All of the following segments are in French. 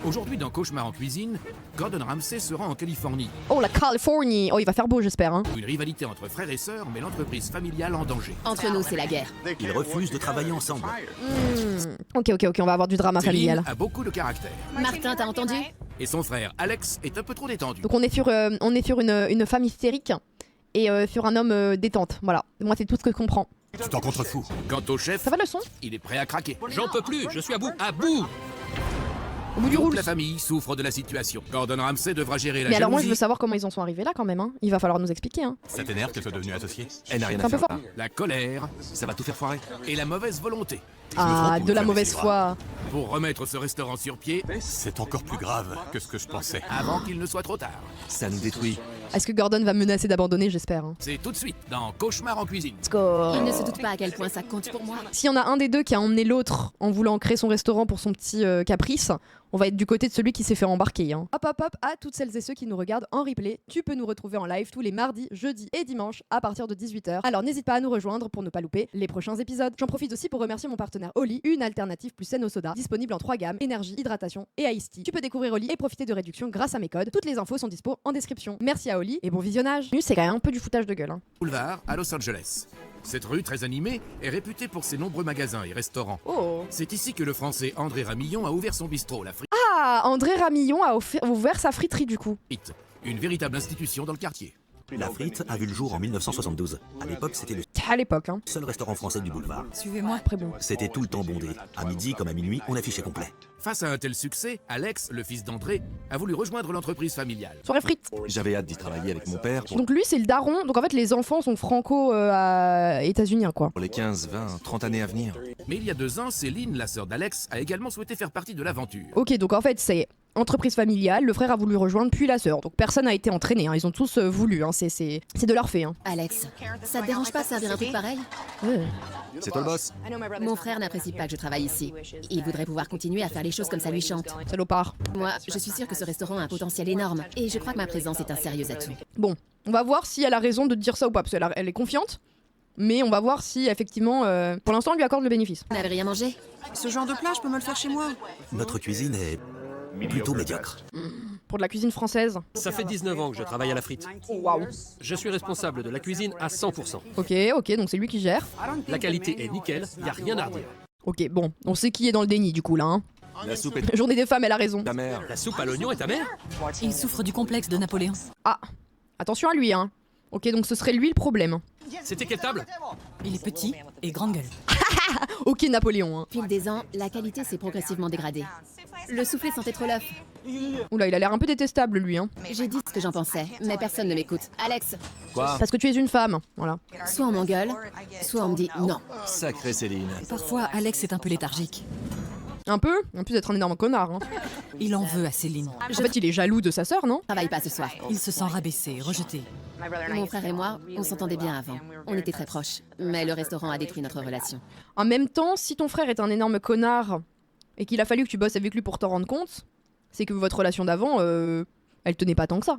Aujourd'hui, dans Cauchemar en cuisine, Gordon Ramsay se rend en Californie. Oh, la Californie. Oh, il va faire beau, j'espère. Hein. Une rivalité entre frères et sœurs met l'entreprise familiale en danger. Entre nous, c'est la guerre. Ils refusent de travailler ensemble. Ok, on va avoir du drama Céline familial. a beaucoup de caractère. Martin, t'as entendu? Et son frère, Alex, est un peu trop détendu. Donc on est sur une femme hystérique et sur un homme détente. Voilà, moi c'est tout ce que je comprends. Tu t'en contrefous. Quant au chef, Ça va le son? il est prêt à craquer. J'en peux plus, je suis à bout, à bout. Au bout du Toute roule. la famille souffre de la situation. Gordon Ramsay devra gérer la Mais alors moi je jalousie, veux savoir comment ils en sont arrivés là quand même. Hein. Il va falloir nous expliquer. Hein. Ça t'énerve qu'elle soit devenue associée? Elle n'a rien C'est un à peu faire fort. là. la colère Ça va tout faire foirer. et la mauvaise volonté. Ah, trompe ou de la jamais mauvaise c'est foi. Pour remettre ce restaurant sur pied C'est encore plus grave que ce que je pensais. avant qu'il ne soit trop tard. Ça nous détruit. Est-ce que Gordon va menacer d'abandonner? J'espère. Hein. C'est tout de suite dans Cauchemar en cuisine. Let's go. Il ne se doute pas à quel point ça compte pour moi. S'il y en a un des deux qui a emmené l'autre en voulant créer son restaurant pour son petit caprice, on va être du côté de celui qui s'est fait embarquer. Hein. Hop, à toutes celles et ceux qui nous regardent en replay, tu peux nous retrouver en live tous les mardis, jeudis et dimanches à partir de 18h. Alors n'hésite pas à nous rejoindre pour ne pas louper les prochains épisodes. J'en profite aussi pour remercier mon partenaire Oli, une alternative plus saine au soda, disponible en 3 gammes, énergie, hydratation et iced tea. Tu peux découvrir Oli et profiter de réductions grâce à mes codes. Toutes les infos sont dispo en description. Merci à Oli et bon visionnage. C'est quand même un peu du foutage de gueule. Hein. Boulevard à Los Angeles. Cette rue très animée est réputée pour ses nombreux magasins et restaurants. Oh. C'est ici que le français André Ramillon a ouvert son bistrot, la Ah, André Ramillon a ouvert sa friterie du coup. Frite, une véritable institution dans le quartier. La frite a vu le jour en 1972. À l'époque, c'était le À l'époque, hein. seul restaurant français du boulevard. Suivez-moi. Après bon. C'était tout le temps bondé. À midi comme à minuit, on affichait complet. Face à un tel succès, Alex, le fils d'André, a voulu rejoindre l'entreprise familiale. Soirée frites. J'avais hâte d'y travailler avec mon père Donc lui c'est le daron, donc en fait les enfants sont franco-états-uniens quoi. pour les 15, 20, 30 années à venir. Mais il y a 2 ans, Céline, la sœur d'Alex, a également souhaité faire partie de l'aventure. Ok, donc en fait c'est entreprise familiale, le frère a voulu rejoindre puis la sœur, donc personne n'a été entraîné, hein. Ils ont tous voulu, hein. C'est de leur fait. Hein. Alex, ça te dérange pas de servir un truc pareil? C'est toi le boss? Mon frère n'apprécie pas que je travaille ici. Il voudrait pouvoir continuer à faire les choses comme ça lui chante. Salopard. Moi, je suis sûre que ce restaurant a un potentiel énorme. Et je crois que ma présence est un sérieux atout. Bon, on va voir si elle a raison de dire ça ou pas, parce qu'elle est confiante, mais on va voir si effectivement, pour l'instant on lui accorde le bénéfice. Vous n'avez rien mangé? Ce genre de plat, je peux me le faire chez moi. Notre cuisine est plutôt médiocre. Pour de la cuisine française. Ça fait 19 ans que je travaille à la frite. Waouh. Je suis responsable de la cuisine à 100%. Ok, donc c'est lui qui gère. La qualité est nickel, y a rien à redire. Ok, bon, on sait qui est dans le déni du coup là. Hein. La soupe est Journée des femmes, elle a raison. ta mère. La soupe à l'oignon est ta mère? Il souffre du complexe de Napoléon. Ah, attention à lui, hein. Ok, donc ce serait lui le problème. C'était quelle table? Il est petit et grande gueule. Ok, Napoléon. Hein. Au fil des ans, la qualité s'est progressivement dégradée. Le soufflé sentait trop l'œuf. Oula, il a l'air un peu détestable lui. Hein. J'ai dit ce que j'en pensais, mais personne ne m'écoute. Alex, Quoi? Parce que tu es une femme, voilà. soit on m'engueule, soit on me dit non. Sacré Céline. Parfois, Alex est un peu léthargique. Un peu, en plus d'être un énorme connard. Hein. Il en veut à Céline. En fait, il est jaloux de sa sœur, non? Travaille pas ce soir. Il se sent rabaissé, rejeté. Mon frère et moi, on s'entendait bien avant. On était très proches. Mais le restaurant a détruit notre relation. En même temps, si ton frère est un énorme connard et qu'il a fallu que tu bosses avec lui pour t'en rendre compte, c'est que votre relation d'avant, elle tenait pas tant que ça.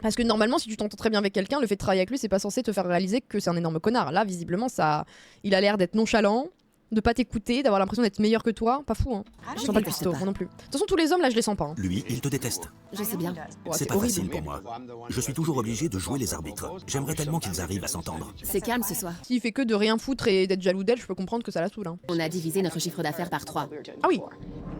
Parce que normalement, si tu t'entends très bien avec quelqu'un, le fait de travailler avec lui, c'est pas censé te faire réaliser que c'est un énorme connard. Là, visiblement, ça, il a l'air d'être nonchalant, de pas t'écouter, d'avoir l'impression d'être meilleur que toi. Pas fou, hein. Je sens pas le déteste cuistot, pas. moi non plus. De toute façon, tous les hommes, là, je les sens pas. Hein. Lui, il te déteste. Je sais bien. Ouais, C'est pas horrible. facile pour moi. Je suis toujours obligé de jouer les arbitres. J'aimerais tellement qu'ils arrivent à s'entendre. C'est calme ce soir. S'il fait que de rien foutre et d'être jaloux d'elle, je peux comprendre que ça la saoule. Hein. On a divisé notre chiffre d'affaires par 3. Ah oui.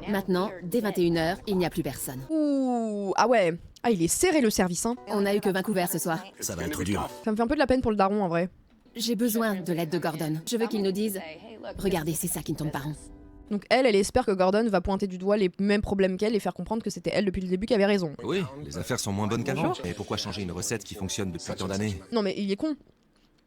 Maintenant, dès 21h, il n'y a plus personne. Ouh, ah ouais. Ah, il est serré le service, hein. On n'a eu que 20 couverts ce soir. Ça va être dur. Ça me fait un peu de la peine pour le daron, en vrai. J'ai besoin de l'aide de Gordon. Je veux qu'il nous dise regardez, c'est ça qui ne tombe pas rond. Donc elle espère que Gordon va pointer du doigt les mêmes problèmes qu'elle et faire comprendre que c'était elle depuis le début qui avait raison. Oui, les affaires sont moins bonnes qu'avant. Et pourquoi changer une recette qui fonctionne depuis tant d'années? Non mais il est con.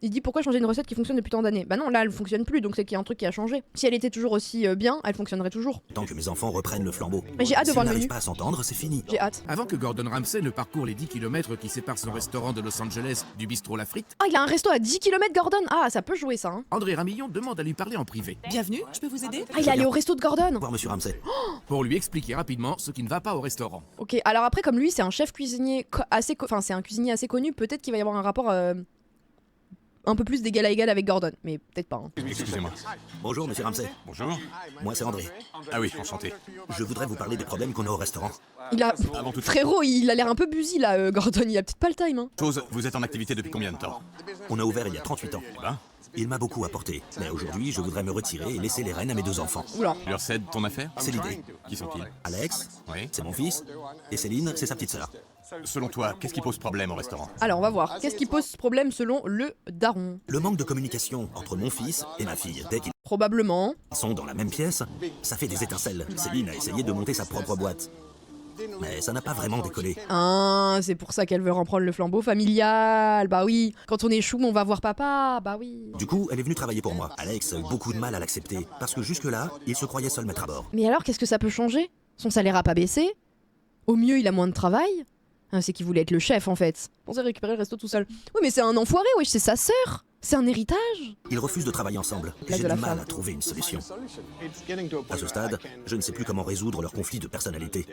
Il dit pourquoi changer une recette qui fonctionne depuis tant d'années? Bah non, là elle fonctionne plus, donc c'est qu'il y a un truc qui a changé. Si elle était toujours aussi bien, elle fonctionnerait toujours. Tant que mes enfants reprennent le flambeau. Mais j'ai hâte de S'ils voir le n'arrivent menu. pas à s'entendre, c'est fini. J'ai hâte. Avant que Gordon Ramsay ne parcourt les 10 km qui séparent son restaurant de Los Angeles du bistrot La Frite, Ah, il a un resto à 10 km Gordon. Ah, ça peut jouer ça. Hein. André Ramillon demande à lui parler en privé, Bienvenue, je peux vous aider? Ah, il est allé au resto de Gordon. Voir monsieur Ramsay. pour lui expliquer rapidement ce qui ne va pas au restaurant. Ok, alors après comme lui c'est un chef cuisinier assez, enfin c'est un cuisinier assez connu, peut-être qu'il va y avoir un rapport un peu plus d'égal à égal avec Gordon, mais peut-être pas. Hein. Excusez-moi. Bonjour, monsieur Ramsey. Bonjour. Moi, c'est André. Ah oui, enchanté. Je voudrais vous parler des problèmes qu'on a au restaurant. Il a... Avant toute Frérot, il a l'air un peu busy là, Gordon, il a peut-être pas le time. Hein. chose, vous êtes en activité depuis combien de temps? On a ouvert il y a 38 ans. Ben, Il m'a beaucoup apporté. Mais aujourd'hui, je voudrais me retirer et laisser les rênes à mes 2 enfants. Oula. tu leur cèdes ton affaire? C'est l'idée. Qui sont-ils? Alex, Oui. c'est mon fils. Et Céline, c'est sa petite sœur. Selon toi, qu'est-ce qui pose problème au restaurant? Alors, on va voir. Qu'est-ce qui pose problème selon le daron? Le manque de communication entre mon fils et ma fille. Dès qu'ils Probablement. sont dans la même pièce, ça fait des étincelles. Céline a essayé de monter sa propre boîte. Mais ça n'a pas vraiment décollé. Ah, c'est pour ça qu'elle veut reprendre le flambeau familial. Bah oui. Quand on échoue, on va voir papa. Bah oui. Du coup, elle est venue travailler pour moi. Alex a eu beaucoup de mal à l'accepter. Parce que jusque-là, il se croyait seul maître à bord. Mais alors, qu'est-ce que ça peut changer? Son salaire a pas baissé. Au mieux, il a moins de travail. Ah, c'est qu'il voulait être le chef en fait. On s'est récupéré le resto tout seul. Oui, mais c'est un enfoiré, wesh, c'est sa sœur. C'est un héritage. Ils refusent de travailler ensemble. Place J'ai de la du mal femme. à trouver une solution. À ce stade, je ne sais plus comment résoudre leur conflit de personnalité.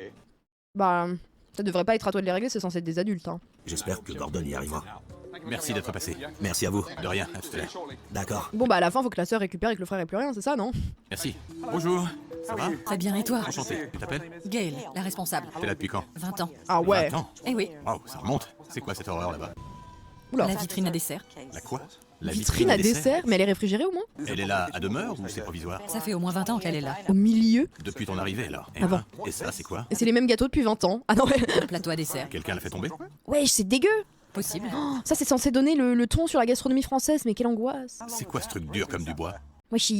Bah, ça devrait pas être à toi de les régler, c'est censé être des adultes. Hein. J'espère que Gordon y arrivera. Merci d'être passé. Merci à vous. De rien, à tout à l'heure. D'accord. Bon, bah à la fin, faut que la sœur récupère et que le frère ait plus rien, c'est ça, non? Merci. Bonjour. Ça va? Très bien, et toi? Enchanté. Tu t'appelles? Gail, la responsable. T'es là depuis quand? 20 ans. Ah ouais. Attends. Eh oui, Waouh, ça remonte. C'est quoi cette horreur là-bas? Oula. la vitrine à dessert. La quoi? La Vitrine à dessert, mais elle est réfrigérée au moins? Elle est là à demeure ou c'est provisoire? Ça fait au moins 20 ans qu'elle est là. Au milieu? Depuis ton arrivée alors. Ah bon? Et ça, c'est quoi? Et c'est les mêmes gâteaux depuis 20 ans. Ah non, ouais. Un plateau à dessert. Quelqu'un l'a fait tomber? Wesh, c'est dégueu. Possible. Ça, c'est censé donner le ton sur la gastronomie française, mais quelle angoisse. C'est quoi ce truc dur comme du bois? Wesh,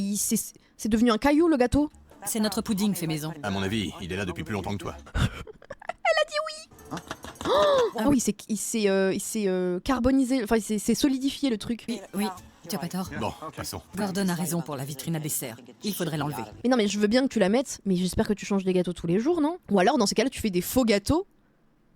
c'est devenu un caillou le gâteau. C'est notre pudding fait maison. À mon avis, il est là depuis plus longtemps que toi. Ah oui, il s'est carbonisé, enfin, il s'est solidifié le truc. Oui, tu as pas tort. Bon, passons. Gordon a raison pour la vitrine à dessert. Il faudrait l'enlever. Mais non, mais je veux bien que tu la mettes, mais j'espère que tu changes des gâteaux tous les jours, non? Ou alors, dans ces cas-là, tu fais des faux gâteaux,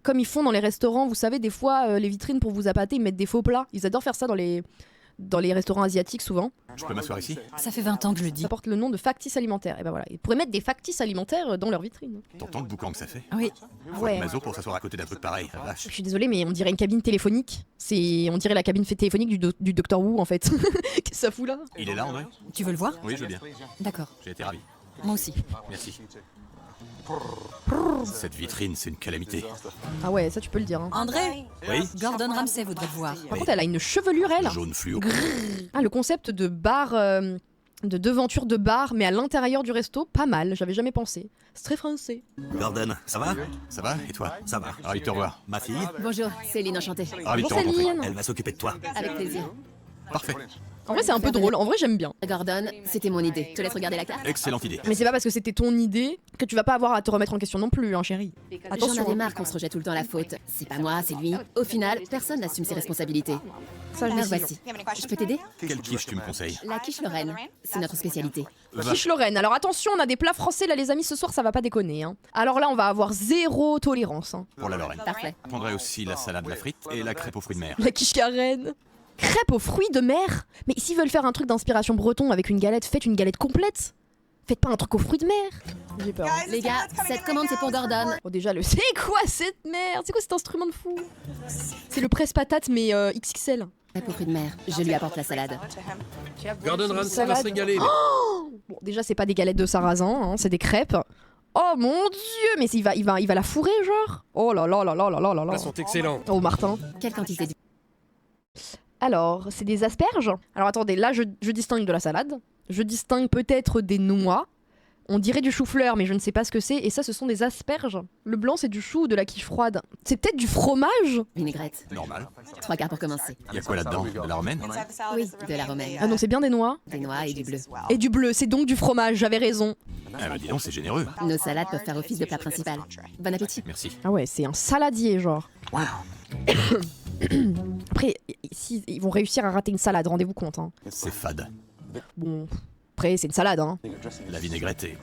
comme ils font dans les restaurants. Vous savez, des fois, les vitrines, pour vous appâter, ils mettent des faux plats. Ils adorent faire ça dans les restaurants asiatiques, souvent. Je peux m'asseoir ici? Ça fait 20 ans que je le dis. Ça porte le nom de factice alimentaire. Et ben voilà, ils pourraient mettre des factices alimentaires dans leur vitrine. T'entends le boucan que ça fait? Oui, Faut Ouais. être maso pour s'asseoir à côté d'un truc pareil, la vache. Je suis désolée, mais on dirait une cabine téléphonique. On dirait la cabine téléphonique du Docteur Who, en fait. Qu'est-ce que ça fout là? Il est là, André? tu veux le voir? Oui, je veux bien. D'accord, J'ai été ravi. moi aussi. Merci. Cette vitrine, c'est une calamité. Ah ouais, ça tu peux le dire. Hein. André, Oui? Gordon Ramsay voudrait te voir. Par contre, elle a une chevelure, elle. Jaune fluo. Ah, le concept de bar, de devanture de bar, mais à l'intérieur du resto, pas mal, j'avais jamais pensé. C'est très français. Gordon, ça va? Ça va? Et toi? Ça va. Ravi de te revoir. Ma fille, Bonjour, Céline, enchantée. Ravi de te Bonjour rencontrer. Céline. elle va s'occuper de toi. Avec plaisir. Parfait. En vrai, c'est un peu drôle, en vrai, j'aime bien. Gordon, c'était mon idée. Je te laisse regarder la carte. Excellente idée. Mais c'est pas parce que c'était ton idée que tu vas pas avoir à te remettre en question non plus, hein, chérie. J'en Attention. avais marre qu'on se rejette tout le temps la faute. C'est pas moi, c'est lui. Au final, personne n'assume ses responsabilités. Ça, je Me décide. voici. Je peux t'aider? Quelle quiche tu me conseilles? La quiche Lorraine, c'est notre spécialité. Va. Quiche Lorraine. Alors attention, on a des plats français là, les amis, ce soir, ça va pas déconner. Hein. Alors là, on va avoir zéro tolérance. Hein. Pour la Lorraine. Parfait. Je prendrai aussi la salade, la frite et la crêpe aux fruits de mer. La quiche Karen. Crêpe aux fruits de mer. Mais s'ils veulent faire un truc d'inspiration breton avec une galette, faites une galette complète. Faites pas un truc aux fruits de mer. J'ai peur. Les gars, cette commande c'est pour Gordon. Bon, déjà, c'est quoi cette merde? C'est quoi cet instrument de fou? C'est le presse-patate, mais XXL. Crêpe aux fruits de mer, je lui apporte la salade. Gordon Ramsay va salade. se régaler. Bon, déjà, c'est pas des galettes de sarrasin, hein, c'est des crêpes. Oh mon dieu, mais il va la fourrer, genre? Oh là là là là là là là là. Elles sont excellentes. Oh, Martin. Quelle quantité de... Alors, c'est des asperges. Alors attendez, là je distingue de la salade. Je distingue peut-être des noix. On dirait du chou-fleur, mais je ne sais pas ce que c'est. Et ça, ce sont des asperges. Le blanc, c'est du chou ou de la quiche froide. C'est peut-être du fromage? Vinaigrette. Normal. 3 quarts pour commencer. Y a quoi là-dedans? De la romaine? Oui, de la romaine. Ah non, c'est bien des noix. Des noix et du bleu. Et du bleu, c'est donc du fromage, j'avais raison. Ah bah dis donc, c'est généreux. Nos salades peuvent faire office de plat principal. Bon appétit. Merci. Ah ouais, c'est un saladier, genre. Après, si, ils vont réussir à rater une salade, rendez-vous compte. Hein. C'est fade. Bon, après, c'est une salade, hein. La vinaigrette est...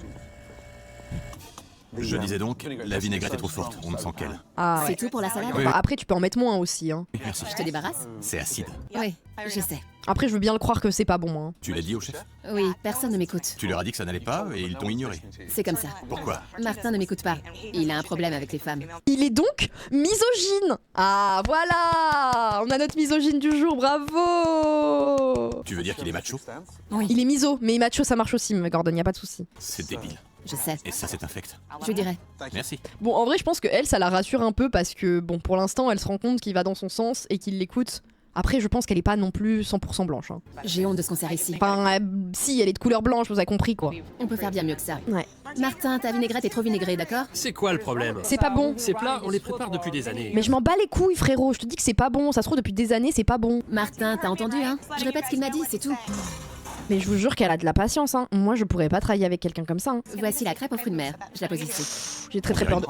Je disais donc, la vinaigrette est trop forte, on ne sent qu'elle. Ah C'est ouais. tout pour la salade? Oui. Bah, après, tu peux en mettre moins aussi. Hein. Oui, merci. Je te débarrasse? C'est acide. Oui, je sais. Après, je veux bien le croire que c'est pas bon. Hein. Tu l'as dit au chef? Oui, personne ne m'écoute. Tu leur as dit que ça n'allait pas et ils t'ont ignoré. C'est comme ça. Pourquoi? Martin ne m'écoute pas. Il a un problème avec les femmes. Il est donc misogyne. Ah voilà, on a notre misogyne du jour, bravo. Tu veux dire qu'il est macho? Oui. Il est miso, mais macho ça marche aussi, mais Gordon, y a pas de souci. C'est débile. Je sais. Et ça, c'est infect. Je dirais. Merci. Bon, en vrai, je pense que elle, ça la rassure un peu parce que, bon, pour l'instant, elle se rend compte qu'il va dans son sens et qu'il l'écoute. Après, je pense qu'elle est pas non plus 100% blanche. Hein. J'ai honte de ce qu'on sert ici. Enfin, si, elle est de couleur blanche, vous avez compris quoi. On peut faire bien mieux que ça. Ouais. Martin, ta vinaigrette est trop vinaigrée, d'accord? C'est quoi le problème? C'est pas bon. Ces plats, on les prépare depuis des années. Mais je m'en bats les couilles, frérot. Je te dis que c'est pas bon. Ça se trouve depuis des années, c'est pas bon. Martin, t'as entendu, hein? Je répète ce qu'il m'a dit, c'est tout. Mais je vous jure qu'elle a de la patience. Hein. Moi, je pourrais pas travailler avec quelqu'un comme ça. Hein. Voici la crêpe aux fruits de mer. Je la pose ici. J'ai très peur de.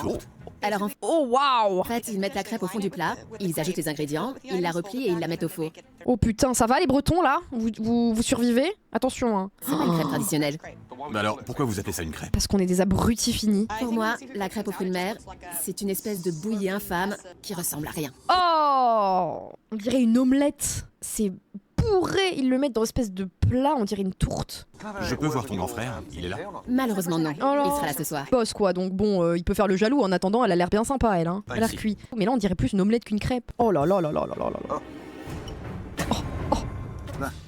Alors Oh waouh! en fait, ils mettent la crêpe au fond du plat, ils ajoutent les ingrédients, ils la replient et ils la mettent au four. Oh putain, ça va les Bretons là vous survivez? Attention, hein. C'est pas une crêpe traditionnelle. Mais alors, pourquoi vous appelez ça une crêpe? Parce qu'on est des abrutis finis. Pour moi, la crêpe aux fruits de mer, c'est une espèce de bouillie infâme qui ressemble à rien. Oh! On dirait une omelette. C'est bourré. Ils le mettent dans une espèce de plat, on dirait une tourte. Je peux voir ton grand frère? Il est là? Malheureusement non, Oh là. il sera là ce soir. Boss quoi, donc bon, il peut faire le jaloux. En attendant, elle a l'air bien sympa, elle. Hein. Elle a l'air Merci. cuit. Mais là, on dirait plus une omelette qu'une crêpe. Oh là là là là là là là là.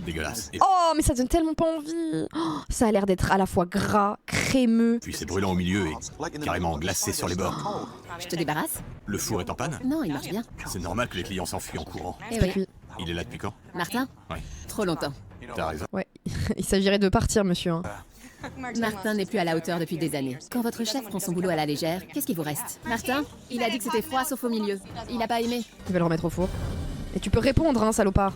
Dégueulasse. Et Oh, mais ça donne tellement pas envie. Oh, ça a l'air d'être à la fois gras, crémeux. puis c'est brûlant au milieu et carrément glacé sur les bords. Je te débarrasse? Le four est en panne? Non, il marche bien. C'est normal que les clients s'enfuient en courant. Eh Pas oui. cuit. Il est là depuis quand? Martin? Oui. Trop longtemps. T'as raison. Ouais, il s'agirait de partir, monsieur. Hein. Martin n'est plus à la hauteur depuis des années. Quand votre chef prend son boulot à la légère, qu'est-ce qui vous reste? Martin? Il a dit que c'était froid sauf au milieu. Il a pas aimé. Il va le remettre au four. Et tu peux répondre, hein, salopard.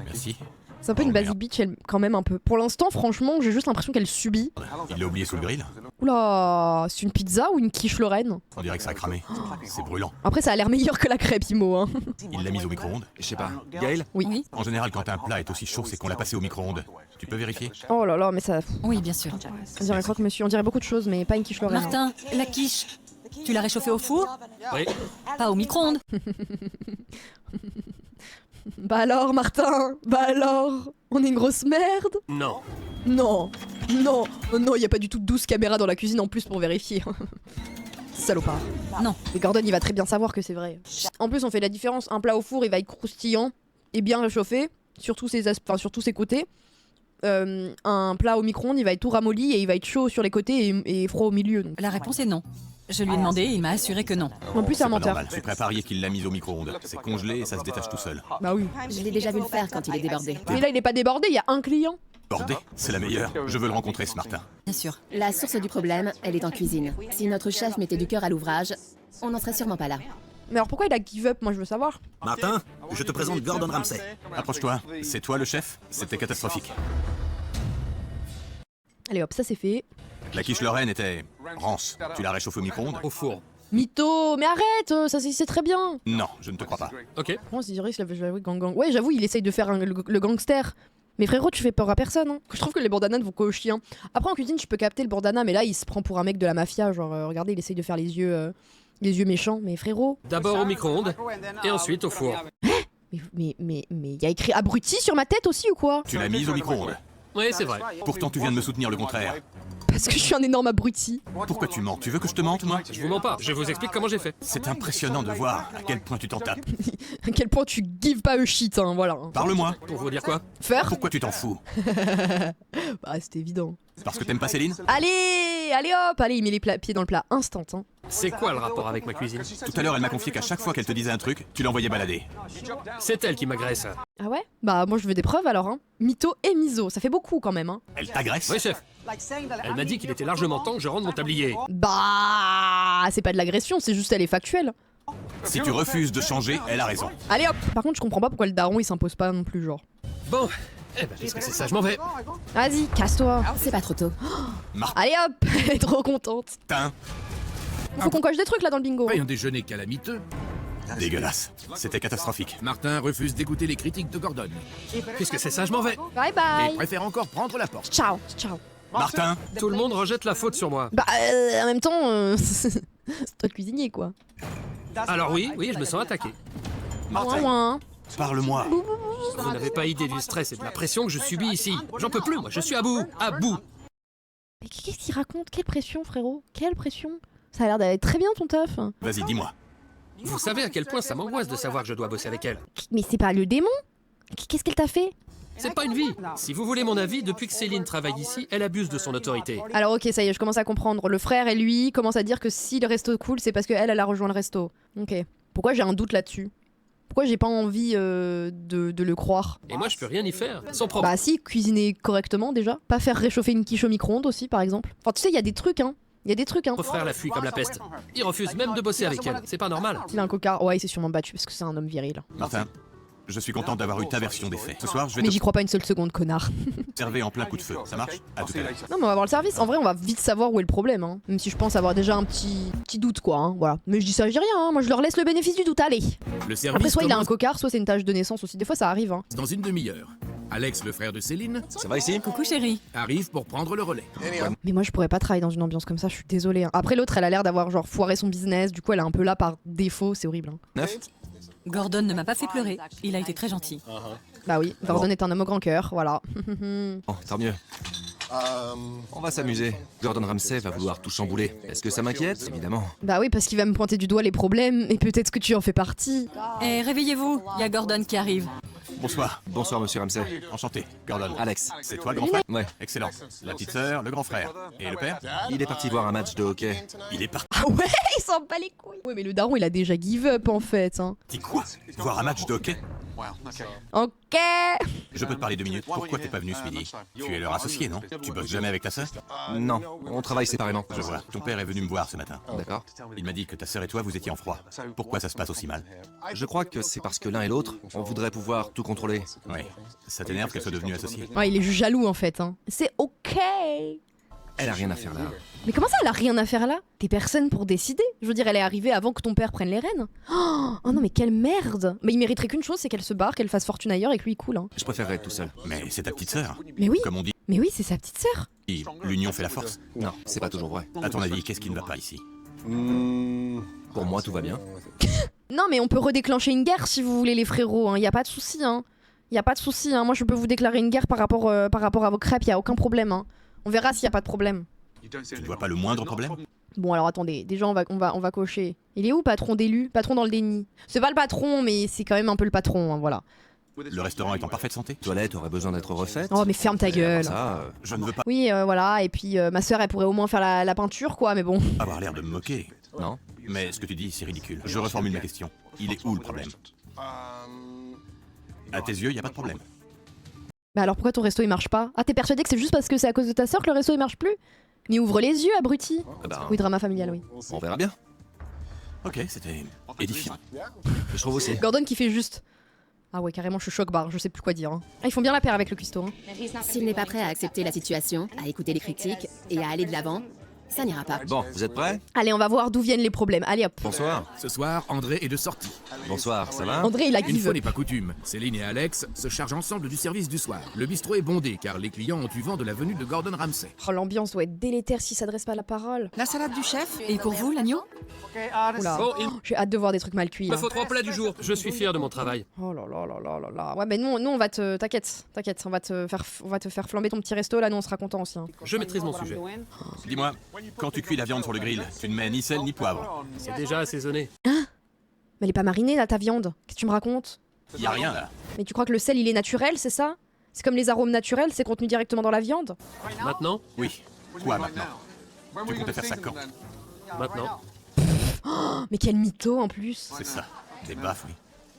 Merci. C'est un peu Oh, une basic merde. bitch, elle, quand même un peu. Pour l'instant, franchement, j'ai juste l'impression qu'elle subit. Il l'a oublié sous le grill? Oula, c'est une pizza ou une quiche Lorraine? On dirait que ça a cramé. C'est brûlant. Après, ça a l'air meilleur que la crêpe, Imo. Hein. Il l'a mise au micro-ondes? Je sais pas. Gaël? Oui. En général, quand un plat est aussi chaud, c'est qu'on l'a passé au micro-ondes. Tu peux vérifier? Oh là là, mais ça. Oui, bien sûr. On dirait croque-monsieur. On dirait beaucoup de choses, mais pas une quiche Lorraine. Martin, la quiche. Tu l'as réchauffée au four? Oui. Pas au micro-ondes. Bah alors, Martin? Bah alors? On est une grosse merde? Non. Non, non, oh non, il y a pas du tout de 12 caméras dans la cuisine en plus pour vérifier. Salopard. Non. Mais Gordon, il va très bien savoir que c'est vrai. En plus, on fait la différence. Un plat au four, il va être croustillant et bien réchauffé sur tous sur tous ses côtés. Un plat au micro-ondes, il va être tout ramolli et il va être chaud sur les côtés et froid au milieu. Donc. La réponse est non. Je lui ai demandé et il m'a assuré que non. En plus, c'est un pas menteur. normal. Je suis prêt à parier qu'il l'a mise au micro-ondes. C'est congelé et ça se détache tout seul. Bah oui. Je l'ai déjà vu le faire quand il est débordé. Mais là, il est pas débordé, il y a un client. Bordé, c'est la meilleure. Je veux le rencontrer ce Martin. Bien sûr. La source du problème, elle est en cuisine. Si notre chef mettait du cœur à l'ouvrage, on n'en serait sûrement pas là. Mais alors pourquoi il a give up? Moi, je veux savoir. Martin, je te présente Gordon Ramsay. Approche-toi. C'est toi le chef? C'était catastrophique. Allez hop, ça c'est fait. La quiche Lorraine était rance. Tu l'as réchauffée au micro-ondes? Au four. Mytho, mais arrête, ça c'est très bien. Non, je ne te crois pas. Ok. Oh, c'est vrai, j'avoue, gang. Ouais, j'avoue, il essaye de faire le gangster. Mais frérot, tu fais peur à personne. Hein. Je trouve que les bandanas vont qu'au chien. Après, en cuisine, je peux capter le bandana, mais là, il se prend pour un mec de la mafia. Genre, regardez, il essaye de faire les yeux méchants. Mais frérot. D'abord au micro-ondes et ensuite au four. Mais il y a écrit abruti sur ma tête aussi ou quoi? Tu l'as mise au micro-ondes. Oui, c'est vrai. Pourtant, tu viens de me soutenir le contraire. Parce que je suis un énorme abruti. Pourquoi tu mens? Tu veux que je te mente, moi? Je vous mens pas. Je vous explique comment j'ai fait. C'est impressionnant de voir à quel point tu t'en tapes. À quel point tu give pas a shit, hein, voilà. Parle-moi. Pour vous dire quoi? Faire? Pourquoi tu t'en fous? Bah, c'était évident. Parce que t'aimes pas Céline? Allez hop, allez, il met les pieds dans le plat, instant. Hein. C'est quoi le rapport avec ma cuisine? Tout à l'heure, elle m'a confié qu'à chaque fois qu'elle te disait un truc, tu l'envoyais balader. C'est elle qui m'agresse. Ah ouais? Bah, moi je veux des preuves alors, hein. Mytho et miso, ça fait beaucoup quand même, hein. Elle t'agresse? Oui, chef. Elle m'a dit qu'il était largement temps que je rende mon tablier. Bah, c'est pas de l'agression, c'est juste elle est factuelle. Si tu refuses de changer, elle a raison. Allez hop. Par contre, je comprends pas pourquoi le daron il s'impose pas non plus, genre. Bon. Eh ben, puisque c'est ça, je m'en vais. Vas-y, casse-toi. C'est pas trop tôt. Allez hop, elle est trop contente. Putain, Faut qu'on coche des trucs là dans le bingo. Pas un déjeuner calamiteux. dégueulasse. C'était catastrophique. Martin refuse d'écouter les critiques de Gordon. Puisque c'est ça, je m'en vais. Bye Et bye. préfère encore prendre la porte. Ciao, ciao. Martin, Tout le monde rejette la faute sur moi. Bah, en même temps, c'est toi le cuisinier, quoi. Alors oui, je me sens attaqué. Ouin, ouin. parle-moi. Vous n'avez pas idée du stress et de la pression que je subis ici. J'en peux plus, moi, je suis à bout, à bout. Mais qu'est-ce qu'il raconte? Quelle pression, frérot? Quelle pression? Ça a l'air d'aller très bien ton taf. Vas-y, dis-moi. Vous savez à quel point ça m'angoisse de savoir que je dois bosser avec elle. Mais c'est pas le démon? Qu'est-ce qu'elle t'a fait? C'est pas une vie. Si vous voulez mon avis, depuis que Céline travaille ici, elle abuse de son autorité. Alors ok, ça y est, je commence à comprendre. Le frère et lui commencent à dire que si le resto cool, c'est parce qu'elle, elle a rejoint le resto. Ok. Pourquoi j'ai un doute là-dessus? Pourquoi j'ai pas envie de le croire? Et moi, je peux rien y faire. Sans problème. Bah si, cuisiner correctement déjà. Pas faire réchauffer une quiche au micro-ondes aussi, par exemple. Enfin, tu sais, il y a des trucs, hein. Il y a des trucs, hein. Mon frère la fuit comme la peste. Il refuse même de bosser avec elle. C'est pas normal. Il a un cocard. Ouais, il s'est sûrement battu parce que c'est un homme viril. Martin, je suis content d'avoir eu ta version des faits. Ce soir, je vais Mais j'y crois pas une seule seconde, connard. t'observer en plein coup de feu. Ça marche? À tout à l'heure. Non, mais on va voir le service. En vrai, on va vite savoir où est le problème, hein. Même si je pense avoir déjà un petit doute, quoi, hein. Voilà. Mais je dis ça, je dis rien, hein. Moi, je leur laisse le bénéfice du doute. Allez. Le service Après, soit il a un commence cocard, soit c'est une tache de naissance aussi. Des fois, ça arrive, hein. dans une demi-heure. Alex, le frère de Céline, Ça va ici? Coucou chérie. arrive pour prendre le relais. Mais moi, je pourrais pas travailler dans une ambiance comme ça, je suis désolée, hein. Après, l'autre, elle a l'air d'avoir genre foiré son business. Du coup, elle est un peu là par défaut, c'est horrible, hein. 9? Gordon ne m'a pas fait pleurer. Il a été très gentil. Bah oui, Gordon est un homme au grand cœur, voilà. Oh, tant mieux. On va s'amuser. Gordon Ramsay va vouloir tout chambouler. Est-ce que ça m'inquiète? Évidemment. Bah oui, parce qu'il va me pointer du doigt les problèmes, et peut-être que tu en fais partie. Eh, réveillez-vous, il y a Gordon qui arrive. Bonsoir. Bonsoir, monsieur Ramsay. Enchanté. Gordon. Alex. C'est toi le grand frère? Ouais, Excellent. La petite sœur, le grand frère. Et le père? il est parti voir un match de hockey. Il est parti Ah ouais, il s'en bat les couilles. Ouais, mais le daron, il a déjà give up en fait, hein. quoi? Voir un match de hockey? Ok. Je peux te parler 2 minutes? Pourquoi t'es pas venu ce midi? Tu es leur associé, non? Tu bosses jamais avec ta sœur? Non, on travaille séparément. Je vois. Ton père est venu me voir ce matin. D'accord. Il m'a dit que ta sœur et toi, vous étiez en froid. Pourquoi ça se passe aussi mal? Je crois que c'est parce que l'un et l'autre, on voudrait pouvoir tout contrôler. Oui. Ça t'énerve qu'elle soit devenue associée? Ouais, il est juste jaloux en fait, hein. C'est ok. Elle a rien à faire là. Mais comment ça, elle a rien à faire là? T'es personne pour décider. Je veux dire, elle est arrivée avant que ton père prenne les rênes. Oh non, mais quelle merde. Mais il mériterait qu'une chose, c'est qu'elle se barre, qu'elle fasse fortune ailleurs et que lui il coule, hein. Je préférerais être tout seul. Mais c'est ta petite sœur. Mais oui, Comme on dit, c'est sa petite sœur. l'union fait la force. Non, c'est pas toujours vrai. À ton avis, qu'est-ce qui ne va pas ici? Pour moi, tout va bien. Non, mais on peut redéclencher une guerre si vous voulez, les frérots, hein. Y a pas de souci, hein. Y a pas de souci, hein. Moi, je peux vous déclarer une guerre par rapport à vos crêpes, y a aucun problème, hein. On verra s'il y a pas de problème. Tu ne vois pas le moindre problème? Bon, alors attendez, déjà on va cocher. Il est où, patron d'élu? Patron dans le déni. C'est pas le patron, mais c'est quand même un peu le patron, hein, voilà. Le restaurant est en parfaite santé? Les toilettes auraient besoin d'être refaites. Oh, mais ferme ta gueule. Ça, Je ne veux pas Oui, voilà, et puis ma sœur, elle pourrait au moins faire la peinture, quoi, mais bon. avoir l'air de me moquer. non. Mais ce que tu dis, c'est ridicule. Je reformule ma question. Il est où le problème? À tes yeux, il n'y a pas de problème. Bah alors pourquoi ton resto il marche pas? Ah, t'es persuadé que c'est juste parce que c'est à cause de ta sœur que le resto il marche plus? Mais ouvre les yeux, abruti. Eh ben, Oui, drama familial, oui. on verra bien. Ok, c'était édifiant. Je trouve aussi. Gordon qui fait juste. Ah ouais, carrément, je choque barre, je sais plus quoi dire, hein. Ah, ils font bien la paire avec le cuistot, hein. S'il n'est pas prêt à accepter la situation, à écouter les critiques et à aller de l'avant, ça n'ira pas. Bon, vous êtes prêts? Allez, on va voir d'où viennent les problèmes. Allez hop. Bonsoir. Ce soir, André est de sortie. Bonsoir, ça va? André, il a Une give fois up. n'est pas coutume, Céline et Alex se chargent ensemble du service du soir. Le bistrot est bondé car les clients ont eu vent de la venue de Gordon Ramsay. Oh, l'ambiance doit être délétère s'il s'adresse pas à la parole. La salade du chef? Et pour vous, l'agneau? Oula. Bon, il J'ai hâte de voir des trucs mal cuits, me là. faut 3 plats du jour. Je suis fier de mon travail. Oh là là là là là là. Ouais, mais nous on va te. T'inquiète, on va te faire flamber ton petit resto, là, nous on sera contents aussi, hein. Je maîtrise mon sujet. Dis-moi, quand tu cuis la viande sur le grill, tu ne mets ni sel ni poivre. C'est déjà assaisonné. Mais elle est pas marinée, là, ta viande. Qu'est-ce que tu me racontes? Il y a rien là. Mais tu crois que le sel il est naturel, c'est ça? C'est comme les arômes naturels, c'est contenu directement dans la viande? Maintenant? Oui. Quoi maintenant? Tu comptais faire ça quand? Maintenant. Mais quel mytho en plus. C'est ça. Des baffes, oui.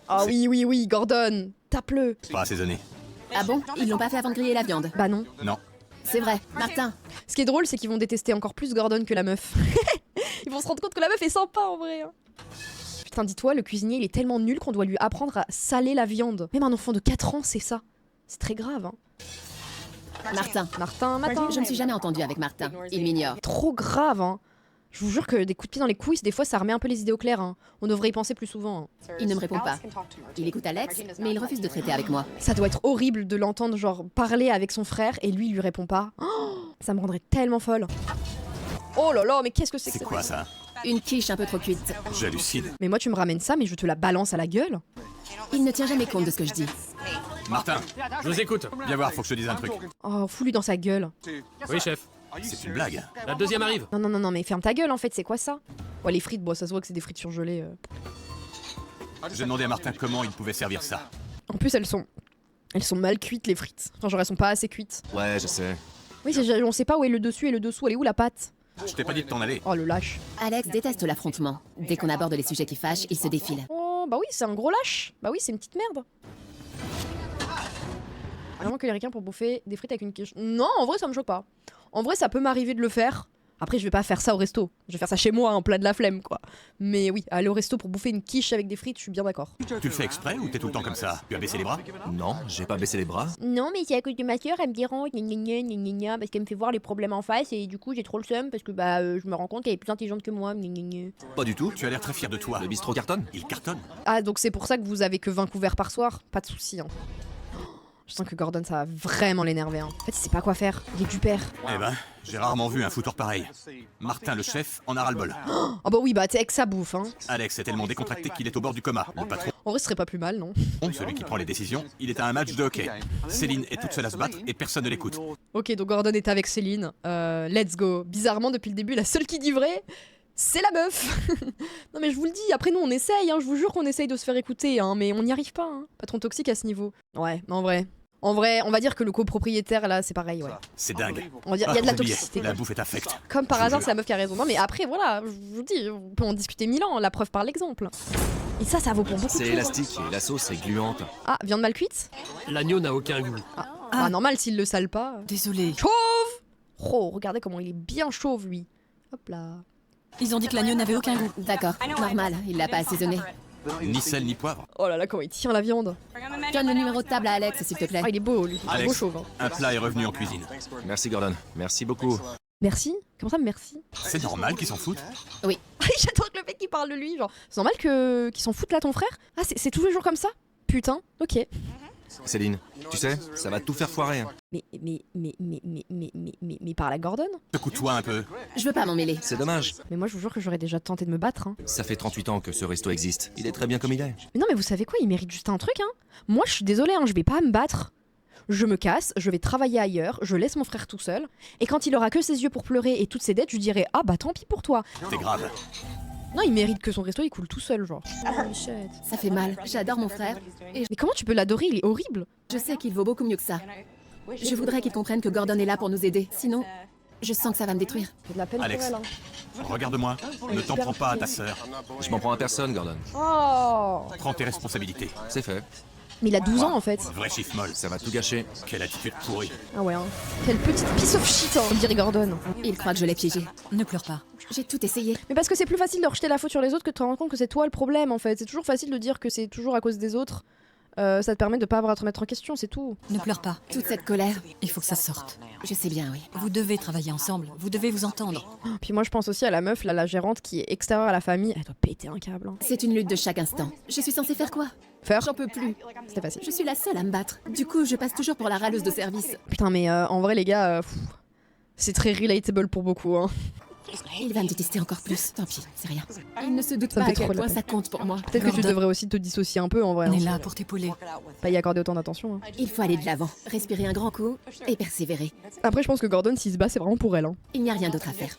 Ah oui, Gordon, tape-le. Pas assaisonné. Ah bon? Ils l'ont pas fait avant de griller la viande. Bah non. Non. C'est vrai. Martin, Ce qui est drôle, c'est qu'ils vont détester encore plus Gordon que la meuf. Ils vont se rendre compte que la meuf est sympa en vrai, hein. Putain, dis-toi, le cuisinier il est tellement nul qu'on doit lui apprendre à saler la viande. Même un enfant de 4 ans, c'est ça. C'est très grave, hein. Martin. Martin. Je ne suis jamais entendue avec Martin. Il m'ignore. Trop grave, hein. Je vous jure que des coups de pied dans les couilles, des fois ça remet un peu les idées au clair, hein. On devrait y penser plus souvent, hein. Il ne me répond pas. Il écoute Alex, mais il refuse de traiter avec moi. Ça doit être horrible de l'entendre genre parler avec son frère et lui il lui répond pas. Oh, Ça me rendrait tellement folle. Oh là là, mais qu'est-ce que c'est que C'est ça? quoi ça? Une quiche un peu trop cuite. J'hallucine. Mais moi tu me ramènes ça, mais je te la balance à la gueule. Il ne tient jamais compte de ce que je dis. Martin, Je vous écoute. viens voir, faut que je te dise un truc. Oh, fous-lui dans sa gueule. Oui, chef. C'est une blague. La deuxième arrive. Non, non, non, non, mais ferme ta gueule en fait, c'est quoi ça? Ouais, les frites, bon, ça se voit que c'est des frites surgelées. J'ai demandé à Martin comment il pouvait servir ça. En plus, elles sont mal cuites les frites. Enfin, genre, elles sont pas assez cuites. Ouais, je sais. Oui, on sait pas où est le dessus et le dessous, elle est où la pâte? Je t'ai pas dit de t'en aller. Oh, le lâche. Alex déteste l'affrontement. Dès qu'on aborde les sujets qui fâchent, il se défile. Oh, bah oui, c'est un gros lâche. Bah oui, c'est une petite merde. Vraiment que les ricains pour bouffer des frites avec une quiche. Non, en vrai, ça me choque pas. En vrai, ça peut m'arriver de le faire. Après, je vais pas faire ça au resto. Je vais faire ça chez moi, un plat de la flemme, quoi. Mais oui, aller au resto pour bouffer une quiche avec des frites, je suis bien d'accord. Tu le fais exprès ou t'es tout le temps comme ça? Tu as baissé les bras? Non, j'ai pas baissé les bras. Non, mais c'est à cause de ma soeur, elle me dérange, parce qu'elle me fait voir les problèmes en face et du coup, j'ai trop le seum parce que je me rends compte qu'elle est plus intelligente que moi. Pas du tout. Tu as l'air très fier de toi. Le bistrot cartonne. Il cartonne. Ah, donc c'est pour ça que vous avez que 20 couverts par soir? Pas de soucis, hein. Je sens que Gordon, ça va vraiment l'énerver. Hein. En fait, il sait pas quoi faire. Il est du père. Eh ben, j'ai rarement vu un foutoir pareil. Martin, le chef, en a ras-le-bol. Ah bah oui, bah t'es avec sa bouffe, hein. Alex est tellement décontracté qu'il est au bord du coma. Le patron, En vrai, ce serait pas plus mal, non? celui qui prend les décisions, il est à un match de hockey. Céline est toute seule à se battre et personne ne l'écoute. Ok, donc Gordon est avec Céline. Let's go. Bizarrement, depuis le début, la seule qui dit vrai, c'est la meuf. Non mais je vous le dis, après nous on essaye, hein. Je vous jure qu'on essaye de se faire écouter, hein, mais on n'y arrive pas. Hein. Patron toxique à ce niveau. Ouais, en vrai. En vrai, on va dire que le copropriétaire là, c'est pareil, ouais. C'est dingue. On va dire, il y a de la oublié, toxicité. La bouffe est affecte. Comme par hasard, c'est la meuf qui a raison. Non mais après, voilà, je vous dis, on peut en discuter 1000 ans, la preuve par l'exemple. Et ça vaut pour beaucoup de C'est choses. élastique et la sauce est gluante. Ah, viande mal cuite? L'agneau n'a aucun goût. Bah normal s'il le sale pas. Désolée. Chauve! Oh, regardez comment il est bien chauve lui. Hop là. Ils ont dit que l'agneau n'avait aucun goût. D'accord, normal, il l'a pas assaisonné. Ni sel ni poivre. Oh là là, comment il tient la viande. Donne le numéro de table à Alex, s'il te plaît. Ah, il est beau lui. Il est beau Alex, chauve. Hein. un plat est revenu en cuisine. Merci Gordon. Merci beaucoup. Merci? Comment ça, merci? C'est normal qu'ils s'en foutent. J'adore que le mec qui parle de lui, genre. C'est normal qu'ils s'en foutent là, ton frère? Ah, c'est tous les jours comme ça? Putain, ok. Céline, tu sais, ça va tout faire foirer. Hein. Mais parle à Gordon? Secoue-toi un peu. Je veux pas m'en mêler. C'est dommage. Mais moi, je vous jure que j'aurais déjà tenté de me battre, hein. Ça fait 38 ans que ce resto existe. Il est très bien comme il est. Mais non, mais vous savez quoi? Il mérite juste un truc, hein. Moi, je suis désolée, hein, je vais pas me battre. Je me casse, je vais travailler ailleurs, je laisse mon frère tout seul. Et quand il aura que ses yeux pour pleurer et toutes ses dettes, je lui dirai ah bah tant pis pour toi. C'est grave. Non, il mérite que son resto il coule tout seul, genre. Oh, shit. Ça fait mal. J'adore mon frère. Et Mais comment tu peux l'adorer? Il est horrible. je sais qu'il vaut beaucoup mieux que ça. Je voudrais qu'il comprenne que Gordon est là pour nous aider. Sinon, je sens que ça va me détruire. J'ai de la peine Alex. pour elle. Hein. Regarde-moi. Ne t'en prends pas à ta sœur. Je m'en prends à personne, Gordon. Oh. Prends tes responsabilités. C'est fait. Mais il a 12 ans en fait. Vrai chiffre molle. Ça va tout gâcher. Quelle attitude pourrie. Ah ouais, hein. Quelle petite piece of shit, hein, dirait Gordon. Il croit que je l'ai piégé. Ne pleure pas. J'ai tout essayé. Mais parce que c'est plus facile de rejeter la faute sur les autres que de te rendre compte que c'est toi le problème en fait. C'est toujours facile de dire que c'est toujours à cause des autres. Ça te permet de pas avoir à te remettre en question, c'est tout. Ne pleure pas. Toute cette colère. Il faut que ça sorte. Je sais bien, oui. Vous devez travailler ensemble. Vous devez vous entendre. Puis moi je pense aussi à la meuf, là, la gérante qui est extérieure à la famille. Elle doit péter un câble. Hein. C'est une lutte de chaque instant. Je suis censée faire quoi? Faire? J'en peux plus. C'était facile. Je suis la seule à me battre. Du coup, je passe toujours pour la râleuse de service. Putain mais en vrai les gars, c'est très relatable pour beaucoup. Hein. Il va me détester encore plus. Tant pis, c'est rien. Il ne se doute Ça me pas fait à quel trop de la point peine. ça compte pour moi. Peut-être que tu Gordon. devrais aussi te dissocier un peu en vrai. On Hein. est là pour t'épauler. Pas y accorder autant d'attention. Hein. Il faut aller de l'avant, respirer un grand coup et persévérer. Après je pense que Gordon s'il se bat c'est vraiment pour elle. Hein. Il n'y a rien d'autre à faire.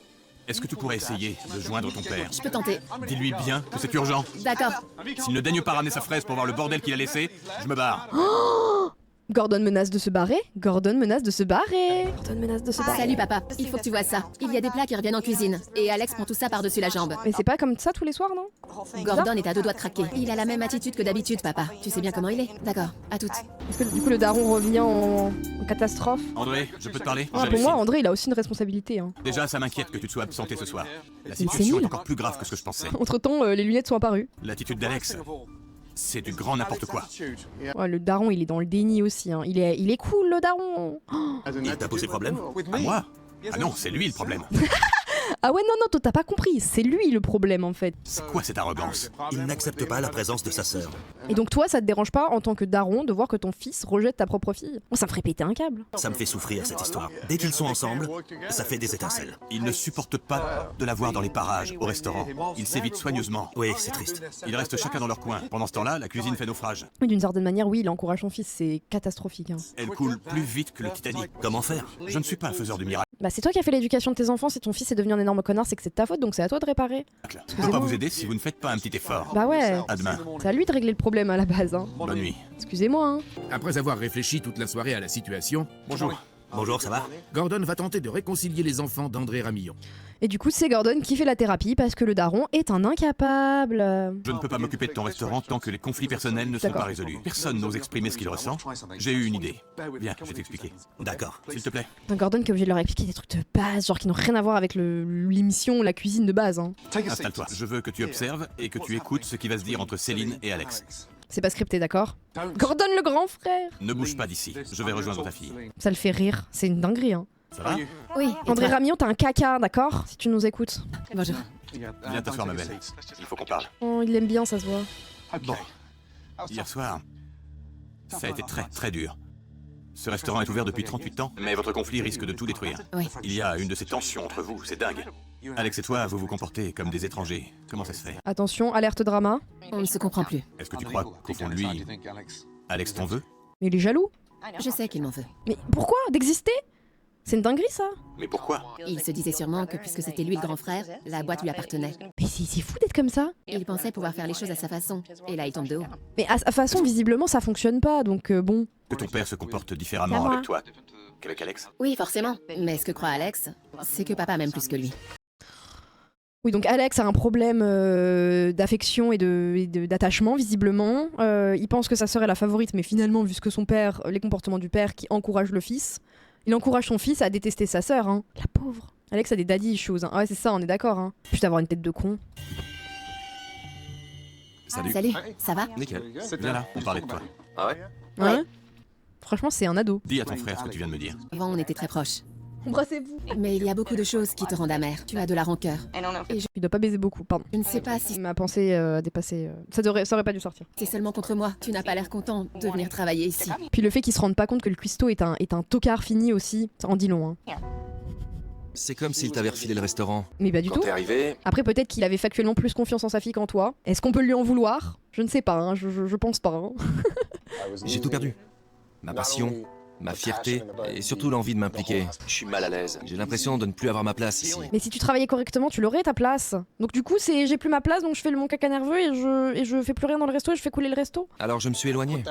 Est-ce que tu pourrais essayer de joindre ton père? Je peux tenter. Dis-lui bien que c'est urgent. D'accord. S'il ne daigne pas ramener sa fraise pour voir le bordel qu'il a laissé, je me barre. Gordon menace de se barrer. Gordon menace de se barrer. Gordon menace de se barrer. Salut papa, il faut que tu vois ça. Il y a des plats qui reviennent en cuisine. Et Alex prend tout ça par-dessus la jambe. Mais c'est pas comme ça tous les soirs non? Gordon est à deux doigts de craquer. Il a la même attitude que d'habitude, papa. Tu sais bien comment il est. D'accord, à toutes. Est-ce que du coup le daron revient en catastrophe? André, je peux te parler? Ah, pour J'hallucine. moi André il a aussi une responsabilité. Hein. Déjà, ça m'inquiète que tu te sois absenté ce soir. La c'est situation nul. est encore plus grave que ce que je pensais. Entre temps les lunettes sont apparues. L'attitude d'Alex, c'est du grand n'importe quoi. Ouais, le daron il est dans le déni aussi. Hein. Il est cool le daron. Oh. Il t'a posé problème? À moi? Ah non, c'est lui le problème. Ah ouais, non, non, toi t'as pas compris, c'est lui le problème en fait. C'est quoi cette arrogance? Il n'accepte pas la présence de sa sœur. Et donc toi, ça te dérange pas en tant que daron de voir que ton fils rejette ta propre fille? Ça me ferait péter un câble. Ça me fait souffrir cette histoire. Dès qu'ils sont ensemble, ça fait des étincelles. Il ne supporte pas de la voir dans les parages, au restaurant. Il s'évite soigneusement. Oui, c'est triste. Ils restent chacun dans leur coin. Pendant ce temps-là, la cuisine fait naufrage. Oui, d'une certaine manière, oui, il encourage son fils, c'est catastrophique. Hein. Elle coule plus vite que le Titanic. Comment faire? Je ne suis pas un faiseur de miracles. Bah c'est toi qui as fait l'éducation de tes enfants, si ton fils est devenu un énorme connard, c'est que c'est de ta faute, donc c'est à toi de réparer. Je ne peux pas vous aider si vous ne faites pas un petit effort. Bah ouais, À demain. c'est à lui de régler le problème à la base. Hein. Bonne nuit. Excusez-moi. Hein. Après avoir réfléchi toute la soirée à la situation, Bonjour. Bonjour, ça va? Gordon va tenter de réconcilier les enfants d'André Ramillon. Et du coup, c'est Gordon qui fait la thérapie parce que le daron est un incapable. Je ne peux pas m'occuper de ton restaurant tant que les conflits personnels ne sont D'accord. pas résolus. Personne n'ose exprimer ce qu'il ressent. J'ai eu une idée. Viens, je vais t'expliquer. D'accord. S'il te plaît. Un Gordon qui est obligé de leur expliquer des trucs de base, genre qui n'ont rien à voir avec l'émission, la cuisine de base. Hein. Installe-toi. Je veux que tu observes et que tu écoutes ce qui va se dire entre Céline et Alex. C'est pas scripté, d'accord? Gordon le grand frère! Ne bouge pas d'ici. Je vais rejoindre ta fille. Ça le fait rire, c'est une dinguerie. Hein. Ça va? Oui, et André toi Ramillon, t'as un caca, d'accord? Si tu nous écoutes. Bonjour. Viens t'asseoir, ma belle. Il faut qu'on parle. Oh, il l'aime bien, ça se voit. Bon. Hier soir, ça a été très dur. Ce restaurant est ouvert depuis 38 ans, mais votre conflit risque de tout détruire. Oui. Il y a une de ces tensions entre vous, c'est dingue. Alex et toi, vous vous comportez comme des étrangers. Comment ça se fait? Attention, alerte drama. On ne se comprend plus. Est-ce que tu crois qu'au fond de lui, Alex t'en veut? Mais il est jaloux. Je sais qu'il m'en veut. Mais pourquoi? D'exister? C'est une dinguerie, ça. Mais pourquoi? Il se disait sûrement que puisque c'était lui le grand frère, la boîte lui appartenait. Mais c'est fou d'être comme ça. Il pensait pouvoir faire les choses à sa façon. Et là, il tombe de haut. Mais à sa façon, visiblement, ça fonctionne pas, donc bon. Que ton père se comporte différemment Clairement. avec toi qu'avec Alex? Oui, forcément. Mais ce que croit Alex, c'est que papa m'aime plus que lui. Oui, donc Alex a un problème d'affection et d'attachement, visiblement. Il pense que sa sœur est la favorite, mais finalement, vu ce que son père, les comportements du père qui encourage le fils, il encourage son fils à détester sa sœur. Hein. La pauvre. Alex a des daddy issues. Hein. Ah ouais, c'est ça, on est d'accord. Hein. Putain, avoir une tête de con. Salut. Salut, ça va? Nickel. Viens là, on parlait de toi. Ah ouais? Ouais. Franchement, c'est un ado. Dis à ton frère ce que tu viens de me dire. Avant, on était très proches. Embrassez-vous. Mais il y a beaucoup de choses qui te rendent amer. Tu as de la rancœur. Il doit pas baiser beaucoup, pardon. Je ne sais pas si Ma pensée a dépassé. Ça aurait pas dû sortir. c'est seulement contre moi. Tu n'as pas l'air content de venir travailler ici. Puis le fait qu'il se rende pas compte que le cuistot est un tocard fini aussi, ça en dit long. Hein. C'est comme s'il t'avait refilé le restaurant. Mais pas du Quand tout. t'es arrivé, Après, peut-être qu'il avait factuellement plus confiance en sa fille qu'en toi. Est-ce qu'on peut lui en vouloir? Je ne sais pas, hein, je pense pas. Hein. j'ai tout perdu. Ma passion, ma fierté et surtout l'envie de m'impliquer. Je suis mal à l'aise. J'ai l'impression de ne plus avoir ma place ici. Mais si tu travaillais correctement, tu l'aurais ta place. Donc du coup, j'ai plus ma place, donc je fais mon caca nerveux et je fais plus rien dans le resto et je fais couler le resto. Alors je me suis éloigné.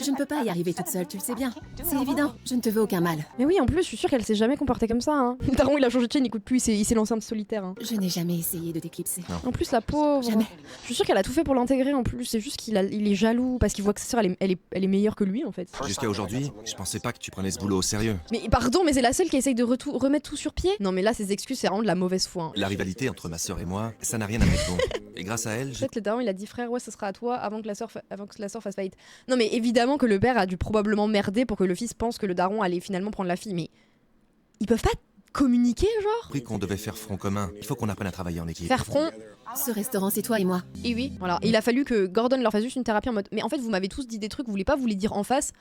Je ne peux pas y arriver toute seule, tu le sais bien. C'est évident. Je ne te veux aucun mal. Mais oui, en plus, je suis sûre qu'elle s'est jamais comportée comme ça. Hein. Daron, il a changé de chaîne, il écoute plus, il s'est lancé un petit solitaire. Hein. Je n'ai jamais essayé de t'éclipser. En plus, la pauvre. Jamais. Je suis sûre qu'elle a tout fait pour l'intégrer en plus. C'est juste il est jaloux parce qu'il voit que sa sœur, elle est meilleure que lui en fait. Jusqu'à aujourd'hui, je pensais pas que tu prenais ce boulot au sérieux. Mais pardon, mais c'est la seule qui essaye de remettre tout sur pied. Non, mais là, ses excuses, c'est vraiment de la mauvaise foi. Hein. La rivalité entre ma sœur et moi, ça n'a rien à mettre bon. Et grâce à elle, j'ai... Peut-être le daron, il a dit frère, ouais, ça sera à toi avant que la sœur fasse faillite. Non, mais évidemment que le père a dû probablement merder pour que le fils pense que le daron allait finalement prendre la fille. Mais ils peuvent pas communiquer, genre? compris qu'on devait faire front commun. Il faut qu'on apprenne à travailler en équipe. Faire front. Ce restaurant, c'est toi et moi. Et oui. Voilà. Il a fallu que Gordon leur fasse juste une thérapie en mode. Mais en fait, vous m'avez tous dit des trucs, vous voulez pas vous les dire en face.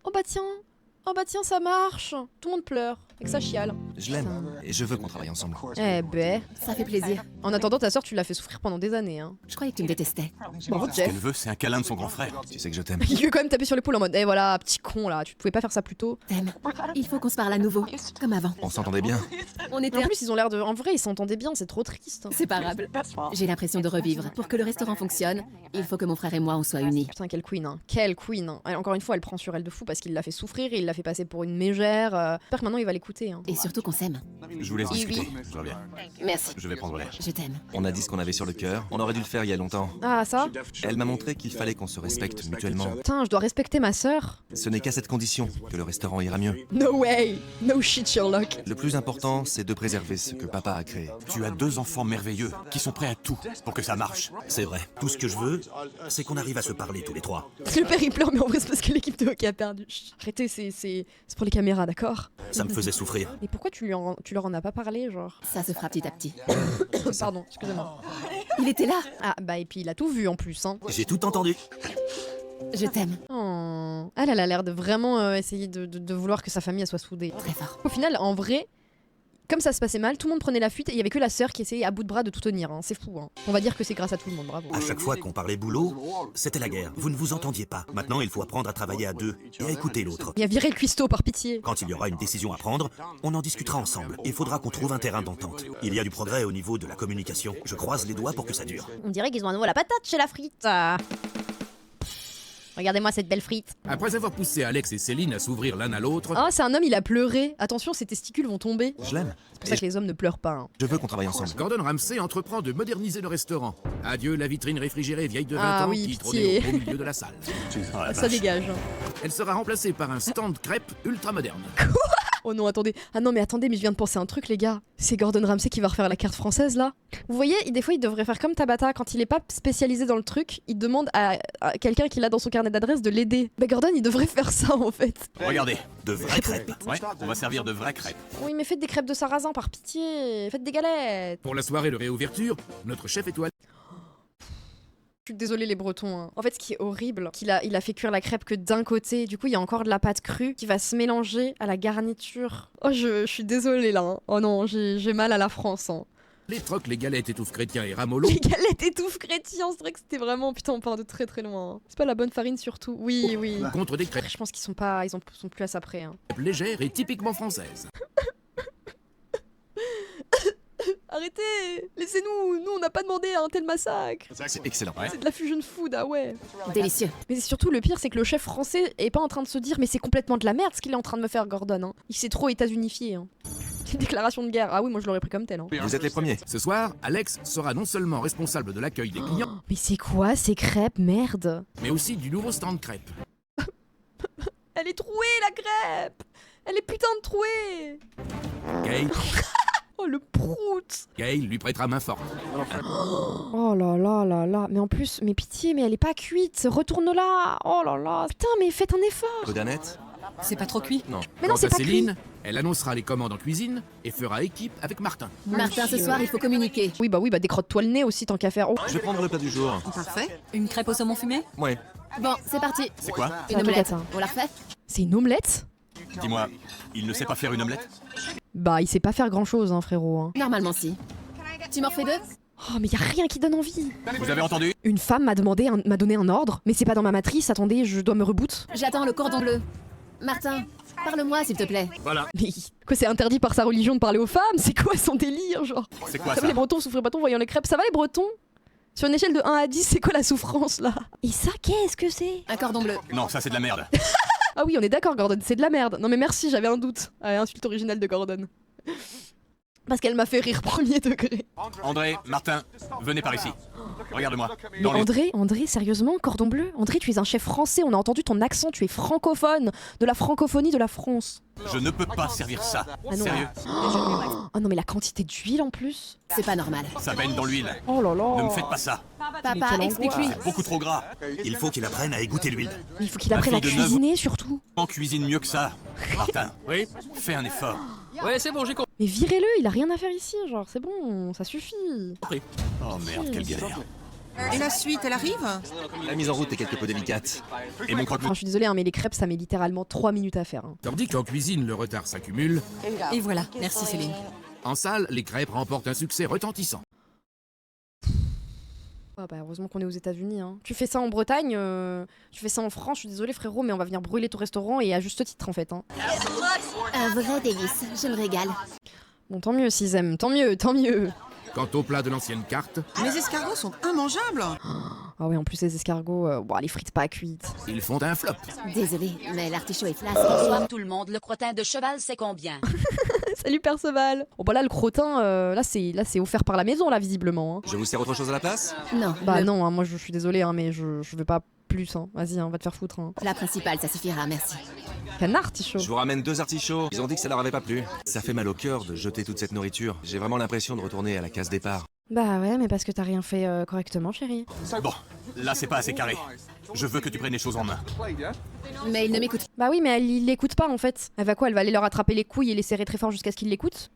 Oh bah tiens, ça marche. Tout le monde pleure. Et que ça chiale. Je l'aime et je veux qu'on travaille ensemble. Eh ben. Ça fait plaisir. En attendant, ta sœur, tu l'as fait souffrir pendant des années. Hein. Je croyais que tu me détestais. Bravo, Ce Jeff. qu'elle veut, c'est un câlin de son grand frère. Tu sais que je t'aime. Il lui a quand même tapé sur l'épaule en mode. Eh voilà, petit con là, tu pouvais pas faire ça plus tôt. T'aimes. Il faut qu'on se parle à nouveau. Comme avant. On s'entendait bien. On Mais était. en plus, ils ont l'air de. En vrai, ils s'entendaient bien, c'est trop triste. C'est pas grave. J'ai l'impression de revivre. Pour que le restaurant fonctionne, il faut que mon frère et moi on soit unis. Putain, quelle queen, hein. Quelle queen. Hein. Encore une fois, elle prend sur elle de fou parce qu'il l'a fait souffrir et il l'a fait passer pour une mégère. J'espère que maintenant il va l'écouter. Hein. Et surtout qu'on s'aime. Je vous laisse Oui, discuter. Je reviens. Merci. Je vais prendre l'air. Je t'aime. On a dit ce qu'on avait sur le cœur. On aurait dû le faire il y a longtemps. Ah, ça? Elle m'a montré qu'il fallait qu'on se respecte mutuellement. Putain, je dois respecter ma sœur. Ce n'est qu'à cette condition que le restaurant ira mieux. No way. No shit, Sherlock. Le plus important, c'est de préserver ce que papa a créé. Tu as 2 enfants merveilleux qui sont prêts à tout pour que ça marche. C'est vrai. Tout ce que je veux, c'est qu'on arrive à se parler tous les trois. Le père il pleure, mais en vrai, c'est parce que l'équipe de hockey a perdu. Chut, arrêtez, c'est pour les caméras, d'accord? Ça me faisait souffrir. Mais pourquoi tu leur en as pas parlé, genre? Ça se fera petit à petit. Pardon, excusez-moi. Il était là. Ah, bah et puis il a tout vu en plus, hein. J'ai tout entendu. Je t'aime. Oh. Elle a l'air de vraiment essayer de vouloir que sa famille elle soit soudée. Très fort. Au final, en vrai, comme ça se passait mal, tout le monde prenait la fuite et il y avait que la sœur qui essayait à bout de bras de tout tenir. Hein. C'est fou. Hein. On va dire que c'est grâce à tout le monde, bravo. À chaque fois qu'on parlait boulot, c'était la guerre. Vous ne vous entendiez pas. Maintenant, il faut apprendre à travailler à deux et à écouter l'autre. Il a viré le cuistot par pitié. Quand il y aura une décision à prendre, on en discutera ensemble. Il faudra qu'on trouve un terrain d'entente. Il y a du progrès au niveau de la communication. Je croise les doigts pour que ça dure. On dirait qu'ils ont à nouveau la patate chez la frite. Regardez-moi cette belle frite. Après avoir poussé Alex et Céline à s'ouvrir l'un à l'autre, Ah, c'est un homme, il a pleuré. Attention, ses testicules vont tomber. Je l'aime. C'est pour ça que les hommes ne pleurent pas. Hein. Je veux qu'on travaille ensemble. Gordon Ramsay entreprend de moderniser le restaurant. Adieu la vitrine réfrigérée vieille de 20 Ah ans oui, qui pitié. trônait au milieu de la salle. Ça dégage. Elle sera remplacée par un stand crêpes ultra moderne. Oh non, attendez. Ah non, mais attendez, mais je viens de penser à un truc, les gars. C'est Gordon Ramsay qui va refaire la carte française, là. Vous voyez, des fois, il devrait faire comme Tabata. Quand il est pas spécialisé dans le truc, il demande à quelqu'un qui l'a dans son carnet d'adresse de l'aider. Bah, Gordon, il devrait faire ça, en fait. Regardez. De vraies crêpes. Ouais, on va servir de vraies crêpes. Oui, mais faites des crêpes de sarrasin, par pitié. Faites des galettes. Pour la soirée de réouverture, notre chef étoile Je suis désolée les Bretons. Hein. En fait, ce qui est horrible, il a fait cuire la crêpe que d'un côté. Du coup, il y a encore de la pâte crue qui va se mélanger à la garniture. Oh, je suis désolée là. Hein. Oh non, j'ai mal à la France. Hein. les trocs, les galettes étouffes chrétiens et ramollo. Les galettes étouffes chrétiens, c'est vrai que c'était vraiment... Putain, on part de très très loin. Hein. C'est pas la bonne farine surtout. Oui, oui. Contre des crêpes Je pense qu'ils sont plus à ça près. Hein. légères et typiquement françaises. Arrêtez! Laissez-nous! Nous, on n'a pas demandé un tel massacre! C'est excellent. C'est de la fusion food, ah ouais! Délicieux. Mais surtout, le pire, c'est que le chef français est pas en train de se dire mais c'est complètement de la merde ce qu'il est en train de me faire, Gordon. Hein. Il s'est trop états-unifié. Hein. Une déclaration de guerre. Ah oui, moi je l'aurais pris comme tel. Hein. Vous êtes les premiers. Ce soir, Alex sera non seulement responsable de l'accueil des clients, Mais c'est quoi ces crêpes, merde? mais aussi du nouveau stand crêpes. Elle est trouée, la crêpe! Elle est putain de trouée! Gail, Oh, le prout! Gail lui prêtera main forte. Oh là là là là. Mais en plus, mais pitié, mais elle est pas cuite. Retourne-la! Oh là là. Putain, mais faites un effort! Codanette. C'est pas trop cuit? Non. Mais non, Quant c'est à pas cuit! Céline, elle annoncera les commandes en cuisine et fera équipe avec Martin. Martin, ce soir, il faut communiquer. Oui, bah décrotte-toi le nez aussi, tant qu'à faire. Oh, Je vais prendre le plat du jour. Parfait. Une crêpe au saumon fumé? Ouais. Bon, c'est parti. C'est quoi? c'est Une un truc à omelette. ça. On la refait? C'est une omelette? Dis-moi, il ne sait pas faire une omelette? Bah, il sait pas faire grand-chose, hein, frérot. Hein. Normalement, si. Tu m'en refais deux? Oh, mais y a rien qui donne envie! Vous avez entendu? Une femme m'a donné un ordre, mais c'est pas dans ma matrice, attendez, je dois me reboot. J'attends le cordon bleu. Martin, parle-moi, s'il te plaît. Voilà. Mais quoi, c'est interdit par sa religion de parler aux femmes? C'est quoi son délire, genre? C'est quoi Ça ça? va les Bretons souffrent pas en voyant les crêpes? Ça va les Bretons? Sur une échelle de 1 à 10, c'est quoi la souffrance, là? Et ça, qu'est-ce que c'est? Un cordon bleu. Non, ça c'est de la merde. Ah oui, on est d'accord, Gordon, c'est de la merde. Non mais merci, j'avais un doute. Insulte originale de Gordon. Parce qu'elle m'a fait rire premier degré. André, Martin, venez par ici. Regarde-moi. Mais Dans les... André, sérieusement, cordon bleu? André, tu es un chef français, on a entendu ton accent, tu es francophone, de la francophonie de la France. Je ne peux pas servir ça. Ah non. Sérieux? Oh non mais la quantité d'huile en plus. C'est pas normal. Ça baigne dans l'huile. Oh là là. Ne me faites pas ça. Papa, quelle explique-lui. angoisse. Beaucoup trop gras. Il faut qu'il apprenne à égoutter l'huile. Il faut qu'il apprenne à fille de neuf- cuisiner surtout. On cuisine mieux que ça. Martin, Oui. fais un effort. Ouais, c'est bon, j'ai compris. Mais virez-le, il a rien à faire ici, genre c'est bon, ça suffit. Oh merde, quelle galère. Et la suite, elle arrive? La mise en route est quelque peu délicate. Et mon croque Enfin, je suis désolée, hein, mais les crêpes ça met littéralement 3 minutes à faire. Hein. Tandis qu'en cuisine, le retard s'accumule, Et voilà, merci Céline. en salle, les crêpes remportent un succès retentissant. Ah bah heureusement qu'on est aux États-Unis. Hein. Tu fais ça en Bretagne, tu fais ça en France, je suis désolée frérot, mais on va venir brûler ton restaurant et à juste titre en fait. Hein. Un vrai délice. Je me régale. Bon tant mieux s'ils aiment, tant mieux, tant mieux. Quant au plat de l'ancienne carte, Les escargots sont immangeables. Ah ouais en plus les escargots, les frites pas cuites. ils font un flop. Désolée, mais l'artichaut est flasque. Tout le monde, le crottin de cheval, c'est combien? Salut Perceval. Bon bah là le crottin, là c'est offert par la maison là visiblement. Hein. Je vous sers autre chose à la place? Non, Bah le non, hein, moi je suis désolée hein, mais je veux pas plus. Hein. Vas-y, hein, va te faire foutre. Hein. plat principal, ça suffira, merci. Canard artichaut. Je vous ramène 2 artichauts. Ils ont dit que ça leur avait pas plu. Ça fait mal au cœur de jeter toute cette nourriture. J'ai vraiment l'impression de retourner à la case départ. Bah ouais, mais parce que t'as rien fait correctement, chérie. Bon, là c'est pas assez carré. Je veux que tu prennes les choses en main. Mais il ne m'écoute pas. Bah oui, mais il l'écoute pas en fait. Elle va quoi? Elle va aller leur attraper les couilles et les serrer très fort jusqu'à ce qu'ils l'écoutent?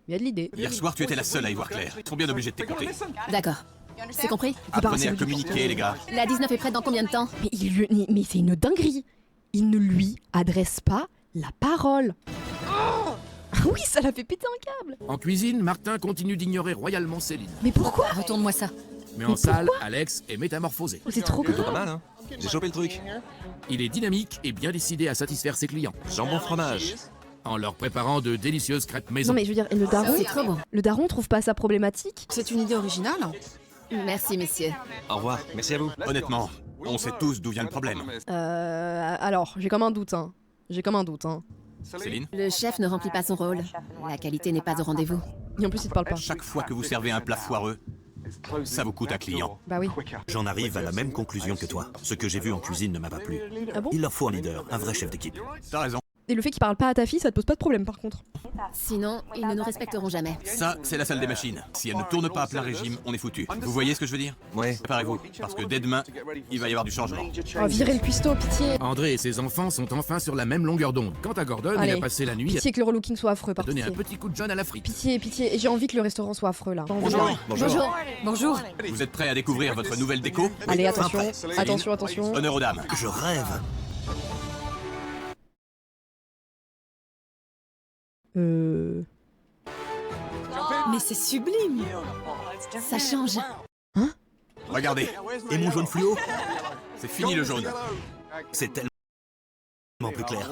Il y a de l'idée. Hier soir, tu étais la seule à y voir clair. Ils sont bien obligés de t'écouter. D'accord. C'est compris? Apprenez à communiquer, les gars. La 19 est prête dans combien de temps? Mais c'est une dinguerie. Il ne lui adresse pas la parole. Oui, ça l'a fait péter un câble. En cuisine, Martin continue d'ignorer royalement Céline. Mais pourquoi? Retourne-moi ça. Mais en salle, Alex est métamorphosé. C'est trop Plutôt cool. pas mal, hein. J'ai chopé le truc. Il est dynamique et bien décidé à satisfaire ses clients, Jambon fromage. en leur préparant de délicieuses crêpes maison. Non mais je veux dire, le daron, C'est trop bon. le daron trouve pas ça problématique? C'est une idée originale. Merci, messieurs. Au revoir. Merci à vous. Honnêtement, on sait tous d'où vient le problème. Alors, j'ai comme un doute, hein. Céline, Le chef ne remplit pas son rôle. La qualité n'est pas au rendez-vous. Et en plus, il te parle pas. chaque fois que vous servez un plat foireux, ça vous coûte un client. Bah oui. J'en arrive à la même conclusion que toi. Ce que j'ai vu en cuisine ne m'a pas plu. Ah bon? Il leur faut un leader, un vrai chef d'équipe. T'as raison. Et le fait qu'il parle pas à ta fille, ça te pose pas de problème par contre. Sinon, ils ne nous respecteront jamais. Ça, c'est la salle des machines. Si elle ne tourne pas à plein régime, on est foutu. Vous voyez ce que je veux dire? Ouais. Préparez-vous, parce que dès demain, il va y avoir du changement. Oh, virez le cuistot, pitié. André et ses enfants sont enfin sur la même longueur d'onde. Quant à Gordon, Allez. il a passé la nuit Pitié que le relooking soit affreux, à par donner un pitié. petit coup de jeune à la frite. Pitié, pitié. J'ai envie que le restaurant soit affreux là. Bonjour. Bonjour. Bonjour. Vous êtes prêts à découvrir votre nouvelle déco? Allez, attention, Enfin, attention, attention. Honneur aux dames. Je rêve. Mais c'est sublime. Ça change. Regardez, Et mon jaune fluo? c'est fini le jaune. C'est tellement plus clair.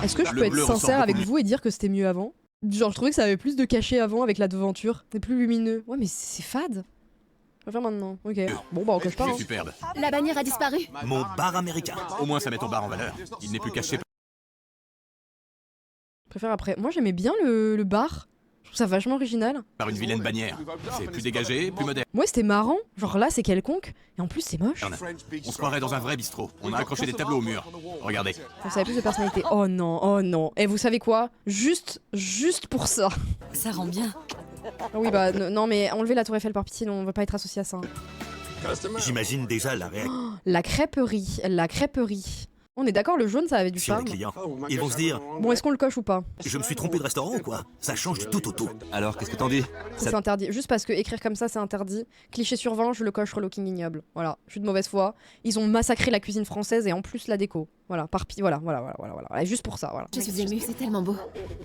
Est-ce que je Le peux être bleu ressort sincère avec beaucoup vous et dire que c'était mieux avant? Genre, je trouvais que ça avait plus de cachet avant avec la devanture. C'est plus lumineux. Ouais, mais c'est fade. Je vais faire maintenant. Ok. Bon, bah, on cache pas. C'est Hein. superbe. La bannière a disparu. Mon bar américain. Au moins, ça met ton bar en valeur. Il n'est plus caché Je préfère après. Moi, j'aimais bien le bar. Je trouve ça vachement original. par une vilaine bannière. C'est plus dégagé, plus moderne. Moi, c'était marrant. Genre là, c'est quelconque. Et en plus, c'est moche. On se croirait dans un vrai bistrot. On a accroché des tableaux au mur. Regardez. Ça avait plus de personnalité. Oh non, oh non. Et vous savez quoi? Juste pour ça. Ça rend bien. Ah oui, bah non, mais enlevez la tour Eiffel par pitié, non, on veut pas être associé à ça. J'imagine déjà la réaction La crêperie, la crêperie. On est d'accord, le jaune, ça avait du des charme. clients. Ils vont se dire, Bon, est-ce qu'on le coche ou pas? je me suis trompé de restaurant ou quoi? Ça change du tout au tout. Alors, qu'est-ce que t'en dis? Ça, c'est interdit. Juste parce que écrire comme ça, c'est interdit. Cliché sur 20, je le coche relooking ignoble. Voilà, je suis de mauvaise foi. Ils ont massacré la cuisine française et en plus la déco. Voilà, voilà. Et juste pour ça, voilà. Je suis émue, c'est tellement beau.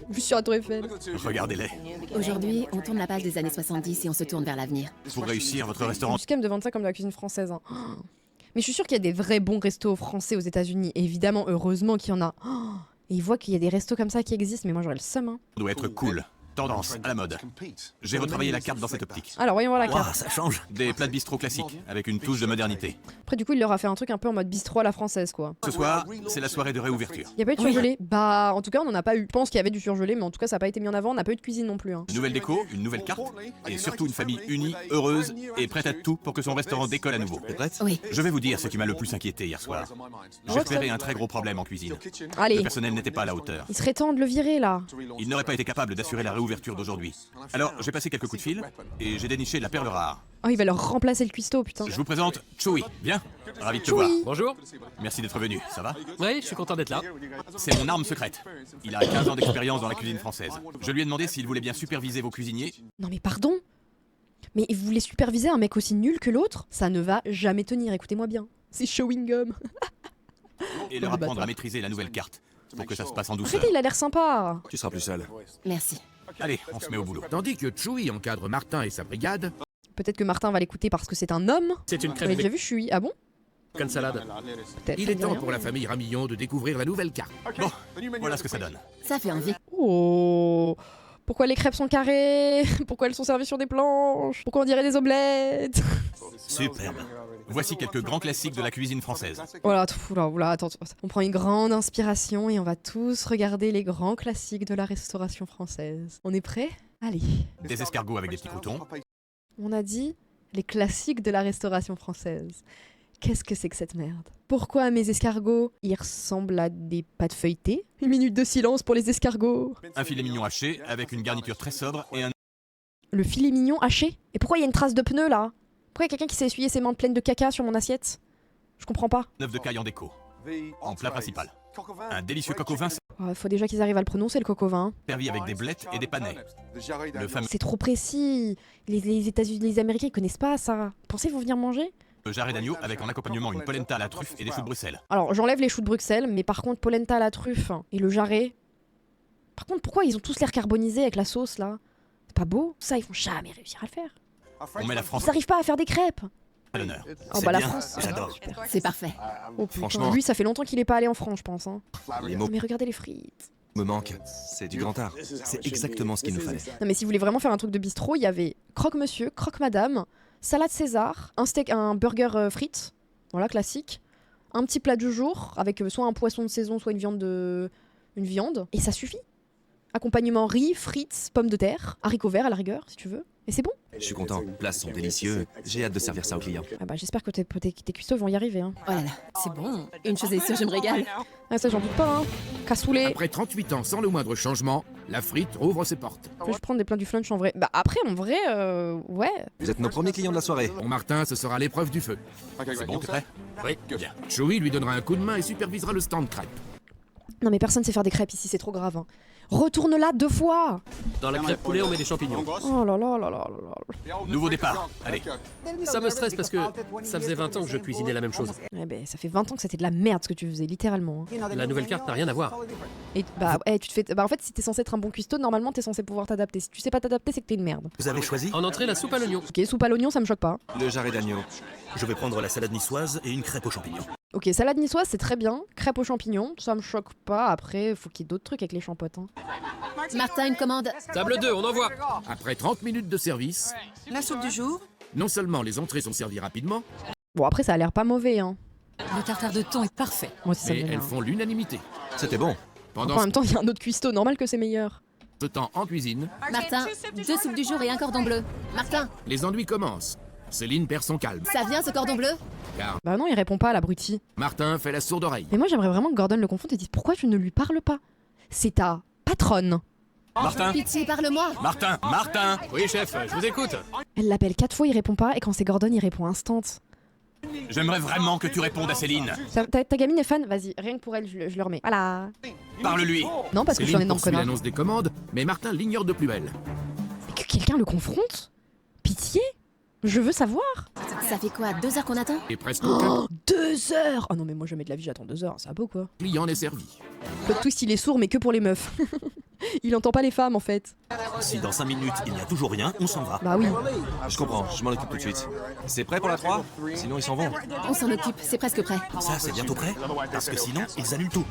Juste sur la tour Eiffel. Regardez-les. Aujourd'hui, on tourne la page des années 70 et on se tourne vers l'avenir. Pour réussir votre restaurant, Juste quand même de vendre ça comme de la cuisine française. Hein. Mais je suis sûre qu'il y a des vrais bons restos français aux États-Unis. Évidemment, heureusement qu'il y en a. Et ils voient qu'il y a des restos comme ça qui existent, mais moi j'aurais le seum. Hein. doit être cool. Tendance, à la mode. J'ai retravaillé la carte dans cette optique. Alors voyons voir la carte. Waouh, ça change. Des plats de bistrot classiques, avec une touche de modernité. Après, du coup, il leur a fait un truc un peu en mode bistrot à la française, quoi. Ce soir, c'est la soirée de réouverture. Il y a pas eu de surgelé? Bah, en tout cas, on en a pas eu. Je pense qu'il y avait du surgelé, mais en tout cas, ça a pas été mis en avant. On n'a pas eu de cuisine non plus. Hein. Une nouvelle déco, une nouvelle carte, et surtout une famille unie, heureuse et prête à tout pour que son restaurant décolle à nouveau. T'es prête? Oui. Je vais vous dire ce qui m'a le plus inquiété hier soir. J'ai repéré un très gros problème en cuisine. Le Allez, personnel n'était pas à la hauteur. il serait temps de le virer là. Il n'aurait pas été capable d'assurer la réouverture d'aujourd'hui. Alors, j'ai passé quelques coups de fil, et j'ai déniché la perle rare. Oh, il va leur remplacer le cuistot, putain. Je vous présente Chewie. Viens. Ravi de te voir. Chewie. Bonjour. Merci d'être venu, ça va? Oui, je suis content d'être là. C'est mon arme secrète. Il a 15 ans d'expérience dans la cuisine française. Je lui ai demandé s'il voulait bien superviser vos cuisiniers. Non, mais pardon? Mais vous voulez superviser un mec aussi nul que l'autre? Ça ne va jamais tenir, écoutez-moi bien. C'est chewing gum. Et leur apprendre à maîtriser la nouvelle carte, pour que ça se passe en douceur. Arrêtez, il a l'air sympa. Tu seras plus seul. Merci. Allez, on se met au boulot. Tandis que Chewie encadre Martin et sa brigade, Peut-être que Martin va l'écouter parce que c'est un homme. C'est une Vous crêpe avez déjà vu Chui? Ah bon? bacon salade. Peut-être. il ça est me dit temps rien. pour la famille Ramillon de découvrir la nouvelle carte. Bon, voilà ce que ça donne. Ça fait envie. Oh, pourquoi les crêpes sont carrées? Pourquoi elles sont servies sur des planches? Pourquoi on dirait des omelettes? Superbe. Voici quelques grands classiques de la cuisine française. Voilà, oula, attends, on prend une grande inspiration et on va tous regarder les grands classiques de la restauration française. On est prêts? Allez. Des escargots avec des petits croutons, On a dit les classiques de la restauration française. Qu'est-ce que c'est que cette merde? Pourquoi mes escargots, ils ressemblent à des pâtes feuilletées? Une minute de silence pour les escargots. un filet mignon haché avec une garniture très sobre et un Le filet mignon haché. Et pourquoi il y a une trace de pneu là? Pourquoi il y a quelqu'un qui s'est essuyé ses mains pleines de caca sur mon assiette? Je comprends pas. 9 de caille en déco. En plat principal. Un délicieux coq au vin Faut déjà qu'ils arrivent à le prononcer, le coq au vin. servi avec des blettes et des panais. Le fameux C'est trop précis. Les États-Unis, les Américains, ils connaissent pas ça. Pensez qu'ils vont venir manger? jarret d'agneau avec en accompagnement une polenta à la truffe et des choux de Bruxelles. Alors, j'enlève les choux de Bruxelles, mais par contre, polenta à la truffe et le jarret. Par contre, pourquoi ils ont tous l'air carbonisés avec la sauce là? C'est pas beau? Ça, ils vont jamais réussir à le faire. On met la France Ils arrivent pas à faire des crêpes. à l'honneur. Oh C'est bah la bien, France. j'adore. C'est parfait. Oh, putain. Franchement. Lui, ça fait longtemps qu'il est pas allé en France, je pense. Hein. Les mots Mais regardez les frites. me manquent. C'est du grand art. C'est exactement ce qu'il nous fallait. Non mais si vous voulez vraiment faire un truc de bistrot, il y avait croque-monsieur, croque-madame, salade César, un steak, un burger frites, voilà classique, un petit plat du jour avec soit un poisson de saison, soit une viande, et ça suffit. Accompagnement riz, frites, pommes de terre, haricots verts à la rigueur si tu veux, et c'est bon. Je suis content. Les plats sont délicieux. J'ai hâte de servir ça aux clients. Ah bah j'espère que tes cuistots vont y arriver. Hein. Oh là là, c'est bon. Une chose est sûre, je me régale. Ah ça j'en doute pas. Hein. Cassoulet. Après 38 ans sans le moindre changement, la frite rouvre ses portes. Je prendre des plats du flunch en vrai. Bah après en vrai, ouais. Vous êtes nos premiers clients de la soirée. Pour Martin, ce sera l'épreuve du feu. C'est bon, t'es prêt? Oui. Bien. Chewie lui donnera un coup de main et supervisera le stand crêpes. Non mais personne sait faire des crêpes ici, c'est trop grave. Hein. Retourne-la 2 fois. Dans la crêpe poulet, on met des champignons. Oh là là là là là. Nouveau départ. Allez. Ça me stresse parce que ça faisait 20 ans que je cuisinais la même chose. Eh ben, ça fait 20 ans que c'était de la merde ce que tu faisais, littéralement. Hein. La nouvelle carte n'a rien à voir. Et bah, tu te fais. Bah, en fait, si t'es censé être un bon cuistot, normalement t'es censé pouvoir t'adapter. Si tu sais pas t'adapter, c'est que t'es une merde. Vous avez choisi? En entrée, la soupe à l'oignon. Ok, soupe à l'oignon, ça me choque pas. Le jarret d'agneau. Je vais prendre la salade niçoise et une crêpe aux champignons. Ok, salade niçoise, c'est très bien. Crêpe aux champignons, ça me choque pas. Après, faut qu'il y ait d'autres trucs avec les champottes. Hein. Martin, une commande. Table 2, on envoie. Après 30 minutes de service, La soupe du jour? non seulement les entrées sont servies rapidement, Bon, après, ça a l'air pas mauvais. Hein. Le tartare de thon est parfait. Moi aussi, ça me mais donne elles l'air. font l'unanimité. C'était bon. Pendant En même temps, il y a un autre cuistot, normal que c'est meilleur. ce temps en cuisine, Martin, 2 soupes du jour et un cordon bleu. Martin, les ennuis commencent. Céline perd son calme, ça vient ce cordon bleu? car Bah non, il répond pas à l'abruti. Martin fait la sourde oreille. Mais moi, j'aimerais vraiment que Gordon le confonde et dise pourquoi tu ne lui parles pas. C'est ta patronne. Martin. Pitié, parle-moi. Martin. Martin. Oui, chef, je vous écoute. Elle l'appelle 4 fois, il répond pas, et quand c'est Gordon, il répond instant. J'aimerais vraiment que tu répondes à Céline. Ta gamine est fan, vas-y, rien que pour elle, je le remets. Voilà. Parle-lui. Non, parce que je suis un Céline énorme poursuit connard. l'annonce des commandes, mais Martin l'ignore de plus belle. Mais que quelqu'un le confronte? Pitié? Je veux savoir. Ça fait quoi, 2 heures qu'on attend? Et presque aucun 2 heures. Oh non, mais moi jamais de la vie j'attends 2 heures, c'est un peu quoi. client n'est servi. Plot twist, il est sourd, mais que pour les meufs. Il entend pas les femmes en fait. Si dans 5 minutes il n'y a toujours rien, on s'en va. Bah oui. Je comprends, je m'en occupe tout de suite. C'est prêt pour la 3? Sinon ils s'en vont. On s'en occupe, c'est presque prêt. Ça, c'est bientôt prêt? Parce que sinon, ils annulent tout.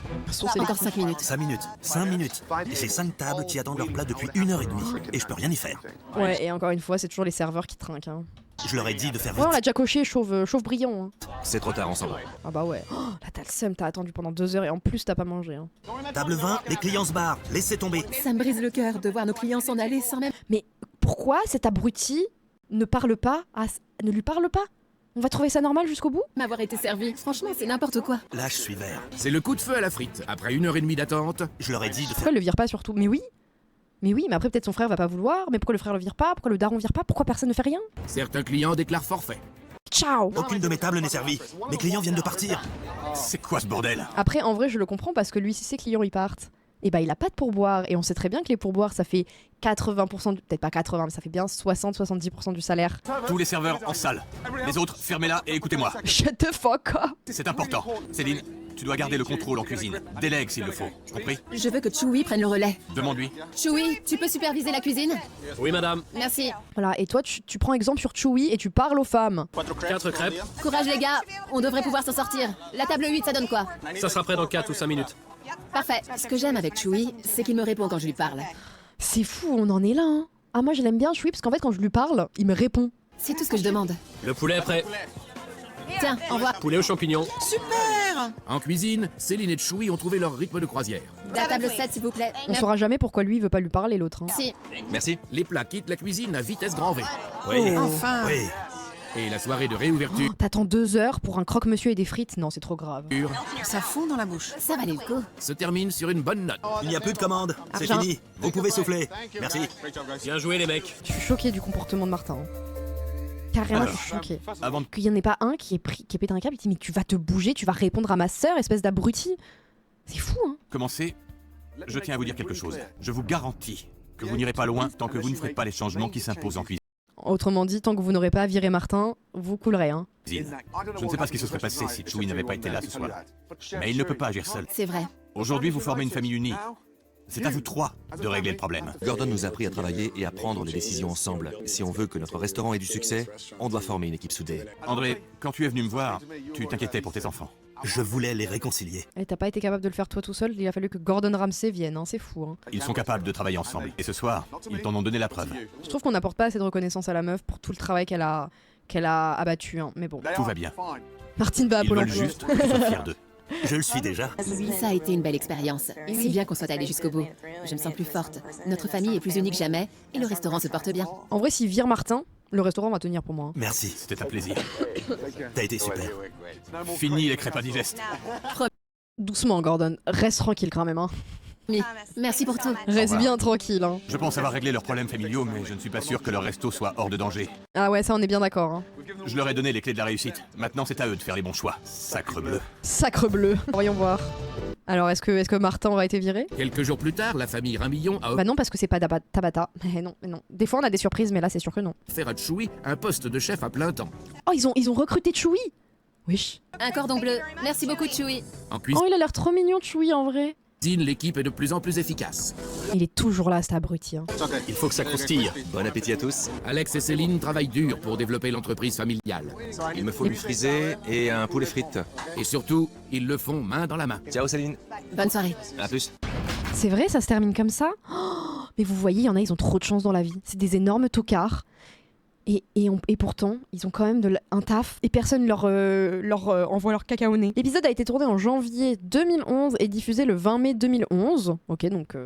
Encore 5 minutes. 5 minutes. 5 minutes. Et j'ai 5 tables qui attendent leur plat depuis 1h30. Et je peux rien y faire. Ouais, et encore une fois, c'est toujours les serveurs qui trinquent. Hein. Je leur ai dit de faire Ouais, on vite. l'a déjà coché, chauve brillant. Hein. C'est trop tard, on s'en va. Ah bah ouais. Oh, là t'as le seum, t'as attendu pendant 2 heures et en plus t'as pas mangé. Hein. Table 20, les clients se barrent. Laissez tomber. Ça me brise le cœur de voir nos clients s'en aller sans même... Mais pourquoi cet abruti ne parle pas ne lui parle pas? On va trouver ça normal jusqu'au bout? m'avoir été servi. Franchement, c'est n'importe quoi. Là, je suis vert. C'est le coup de feu à la frite. Après 1h30 d'attente, Je leur ai dit de faire. Pourquoi il le vire pas surtout? Mais oui. Mais après peut-être son frère va pas vouloir. Mais pourquoi le frère le vire pas? Pourquoi le daron vire pas? Pourquoi personne ne fait rien? certains clients déclarent forfait. Ciao. Aucune de mes tables n'est servie. Mes clients viennent de partir. C'est quoi ce bordel? Après en vrai je le comprends parce que lui si ses clients ils partent, et bah il a pas de pourboire et on sait très bien que les pourboires ça fait 80%, peut-être pas 80 mais ça fait bien 60-70% du salaire. Tous les serveurs en salle. Les autres, fermez-la et écoutez-moi. Shut the fuck up. C'est important. Céline, tu dois garder le contrôle en cuisine. Délègue s'il le faut. Compris? Je veux que Chewie prenne le relais. Demande-lui. Chewie, tu peux superviser la cuisine? Oui, madame. Merci. Voilà, et toi tu prends exemple sur Chewie et tu parles aux femmes. 4 crêpes. Courage les gars, on devrait pouvoir s'en sortir. La table 8, ça donne quoi? Ça sera prêt dans 4 ou 5 minutes. Parfait. Ce que j'aime avec Chewie, c'est qu'il me répond quand je lui parle. C'est fou, on en est là. Hein. Ah moi je l'aime bien Chewie parce qu'en fait quand je lui parle, il me répond. C'est tout ce que je demande. Le poulet est prêt. Tiens, envoie. Poulet aux champignons. Super! En cuisine, Céline et Chewie ont trouvé leur rythme de croisière. La table 7, s'il vous plaît. On saura jamais pourquoi lui il veut pas lui parler l'autre. Hein. Merci. Merci. Les plats quittent la cuisine à vitesse grand V. Oui. Enfin! Oui. Et la soirée de réouverture T'attends 2 heures pour un croque-monsieur et des frites? Non, c'est trop grave. Ça fond dans la bouche. Ça valait le coup. se termine sur une bonne note. Il n'y a plus de commandes. C'est Argent. fini. Vous pouvez souffler. Merci. Bien joué les mecs. Je suis choquée du comportement de Martin. Hein. Carrément, je suis choquée. Avant de... Qu'il n'y en ait pas un qui est pété un câble, il dit mais tu vas te bouger, tu vas répondre à ma sœur, espèce d'abruti. C'est fou, hein. commencer, je tiens à vous dire quelque chose. Je vous garantis que vous n'irez pas loin tant que vous ne ferez pas les changements qui s'imposent en cuisine. Autrement dit, tant que vous n'aurez pas viré Martin, vous coulerez, hein. Je ne sais pas ce qui se serait passé si Chewie n'avait pas été là ce soir. Mais il ne peut pas agir seul. C'est vrai. Aujourd'hui, vous formez une famille unie. C'est à vous trois de régler le problème. Gordon nous a appris à travailler et à prendre des décisions ensemble. Si on veut que notre restaurant ait du succès, on doit former une équipe soudée. André, quand tu es venu me voir, tu t'inquiétais pour tes enfants. Je voulais les réconcilier. Et t'as pas été capable de le faire toi tout seul, il a fallu que Gordon Ramsay vienne, hein. C'est fou, hein. Ils sont capables de travailler ensemble. Et ce soir, ils t'en ont donné la preuve. Je trouve qu'on n'apporte pas assez de reconnaissance à la meuf pour tout le travail qu'elle a abattu, hein. Mais bon. Tout va bien. Martine va à Ils Pôle veulent emploi. juste que tu sois fier d'eux. Je le suis déjà. Ça a été une belle expérience. C'est bien qu'on soit allé jusqu'au bout. Je me sens plus forte. Notre famille est plus unie que jamais et le restaurant se porte bien. En vrai, s'il vire Martin, le restaurant va tenir pour moi, hein. Merci. C'était un plaisir. T'as été super. Fini les crêpes indigestes. Doucement, Gordon. Reste tranquille quand même, hein. Merci pour tout. Reste bien tranquille, hein. Je pense avoir réglé leurs problèmes familiaux, mais je ne suis pas sûr que leur resto soit hors de danger. Ah ouais, ça on est bien d'accord, hein. Je leur ai donné les clés de la réussite. Maintenant, c'est à eux de faire les bons choix. Sacre bleu. Sacre bleu. Voyons voir. Alors, est-ce que Martin aura été viré? Quelques jours plus tard, la famille Rimillon a Bah non, parce que c'est pas Tabata. Mais non, mais non. Des fois on a des surprises, mais là c'est sûr que non. offert à Chewie un poste de chef à plein temps. Oh, ils ont recruté Chewie. Wesh. Un cordon bleu. Merci beaucoup, Chewie. En Oh, cuisine, il a l'air trop mignon, Chewie, en vrai. l'équipe est de plus en plus efficace. Il est toujours là, cet abruti, hein. Il faut que ça croustille. Bon appétit à tous. Alex et Céline travaillent dur pour développer l'entreprise familiale. Il me faut du frisé et un poulet frites. Et surtout, ils le font main dans la main. Ciao Céline. Bonne soirée. À plus. C'est vrai, ça se termine comme ça? Oh, mais vous voyez, il y en a, ils ont trop de chance dans la vie. C'est des énormes tocards. Et pourtant, ils ont quand même un taf et personne leur envoie leur caca au nez. L'épisode a été tourné en janvier 2011 et diffusé le 20 mai 2011. Ok, donc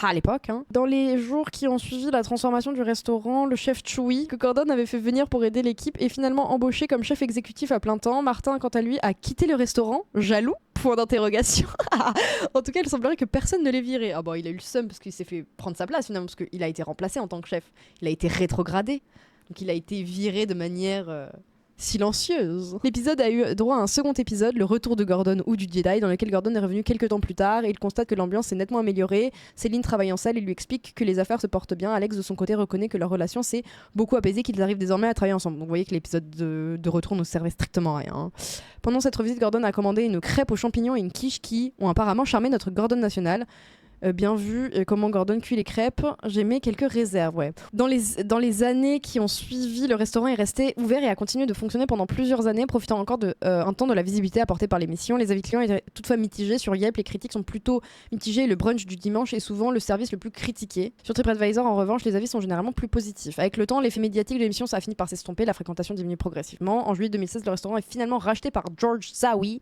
à l'époque. Hein. Dans les jours qui ont suivi la transformation du restaurant, le chef Chewie, que Gordon avait fait venir pour aider l'équipe, est finalement embauché comme chef exécutif à plein temps. Martin, quant à lui, a quitté le restaurant. Jaloux? Point d'interrogation. En tout cas, il semblerait que personne ne l'ait viré. Ah bon, il a eu le seum parce qu'il s'est fait prendre sa place finalement, parce qu'il a été remplacé en tant que chef. Il a été rétrogradé. Donc il a été viré de manière silencieuse. L'épisode a eu droit à un second épisode, le retour de Gordon ou du Jedi, dans lequel Gordon est revenu quelques temps plus tard et il constate que l'ambiance s'est nettement améliorée. Céline travaille en salle et lui explique que les affaires se portent bien. Alex, de son côté, reconnaît que leur relation s'est beaucoup apaisée, qu'ils arrivent désormais à travailler ensemble. Donc vous voyez que l'épisode de retour ne servait strictement à rien. Hein. Pendant cette revisite, Gordon a commandé une crêpe aux champignons et une quiche qui ont apparemment charmé notre Gordon national. Bien vu comment Gordon cuit les crêpes, j'émets quelques réserves, ouais. Dans les années qui ont suivi, le restaurant est resté ouvert et a continué de fonctionner pendant plusieurs années, profitant encore de un temps de la visibilité apportée par l'émission. Les avis clients étaient toutefois mitigés. Sur Yelp, les critiques sont plutôt mitigées et le brunch du dimanche est souvent le service le plus critiqué. Sur TripAdvisor, en revanche, les avis sont généralement plus positifs. Avec le temps, l'effet médiatique de l'émission, ça a fini par s'estomper, la fréquentation diminue progressivement. En juillet 2016, le restaurant est finalement racheté par George Zawi,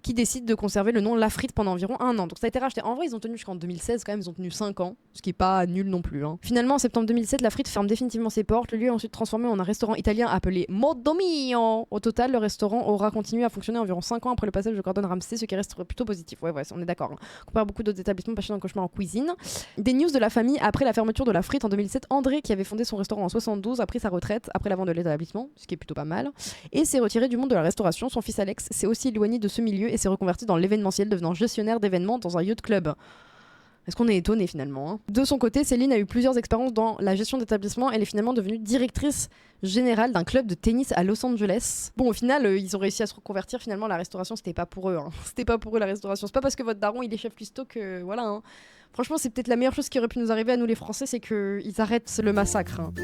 qui décide de conserver le nom La Frite pendant environ 1 an. Donc ça a été racheté. En vrai, ils ont tenu jusqu'en 2016 quand même, ils ont tenu 5 ans, ce qui est pas nul non plus. Hein. Finalement, en septembre 2007, La Frite ferme définitivement ses portes. Le lieu est ensuite transformé en un restaurant italien appelé Modo Mio. Au total, le restaurant aura continué à fonctionner environ 5 ans après le passage de Gordon Ramsay, ce qui reste plutôt positif. Ouais, on est d'accord. Hein. Comparé à beaucoup d'autres établissements passés dans le cauchemar en cuisine. Des news de la famille après la fermeture de La Frite en 2007. André, qui avait fondé son restaurant en 72, a pris sa retraite après la vente de l'établissement, ce qui est plutôt pas mal, et s'est retiré du monde de la restauration. Son fils Alex s'est aussi éloigné de ce milieu et s'est reconverti dans l'événementiel, devenant gestionnaire d'événements dans un yacht club. Est-ce qu'on est étonné finalement hein. De son côté, Céline a eu plusieurs expériences dans la gestion d'établissement. Elle est finalement devenue directrice générale d'un club de tennis à Los Angeles. Bon, au final, ils ont réussi à se reconvertir. Finalement, la restauration, c'était pas pour eux. Hein. C'était pas pour eux la restauration. C'est pas parce que votre daron il est chef cuistot que voilà. Hein. Franchement, c'est peut-être la meilleure chose qui aurait pu nous arriver à nous les Français, c'est qu'ils arrêtent le massacre. Hein.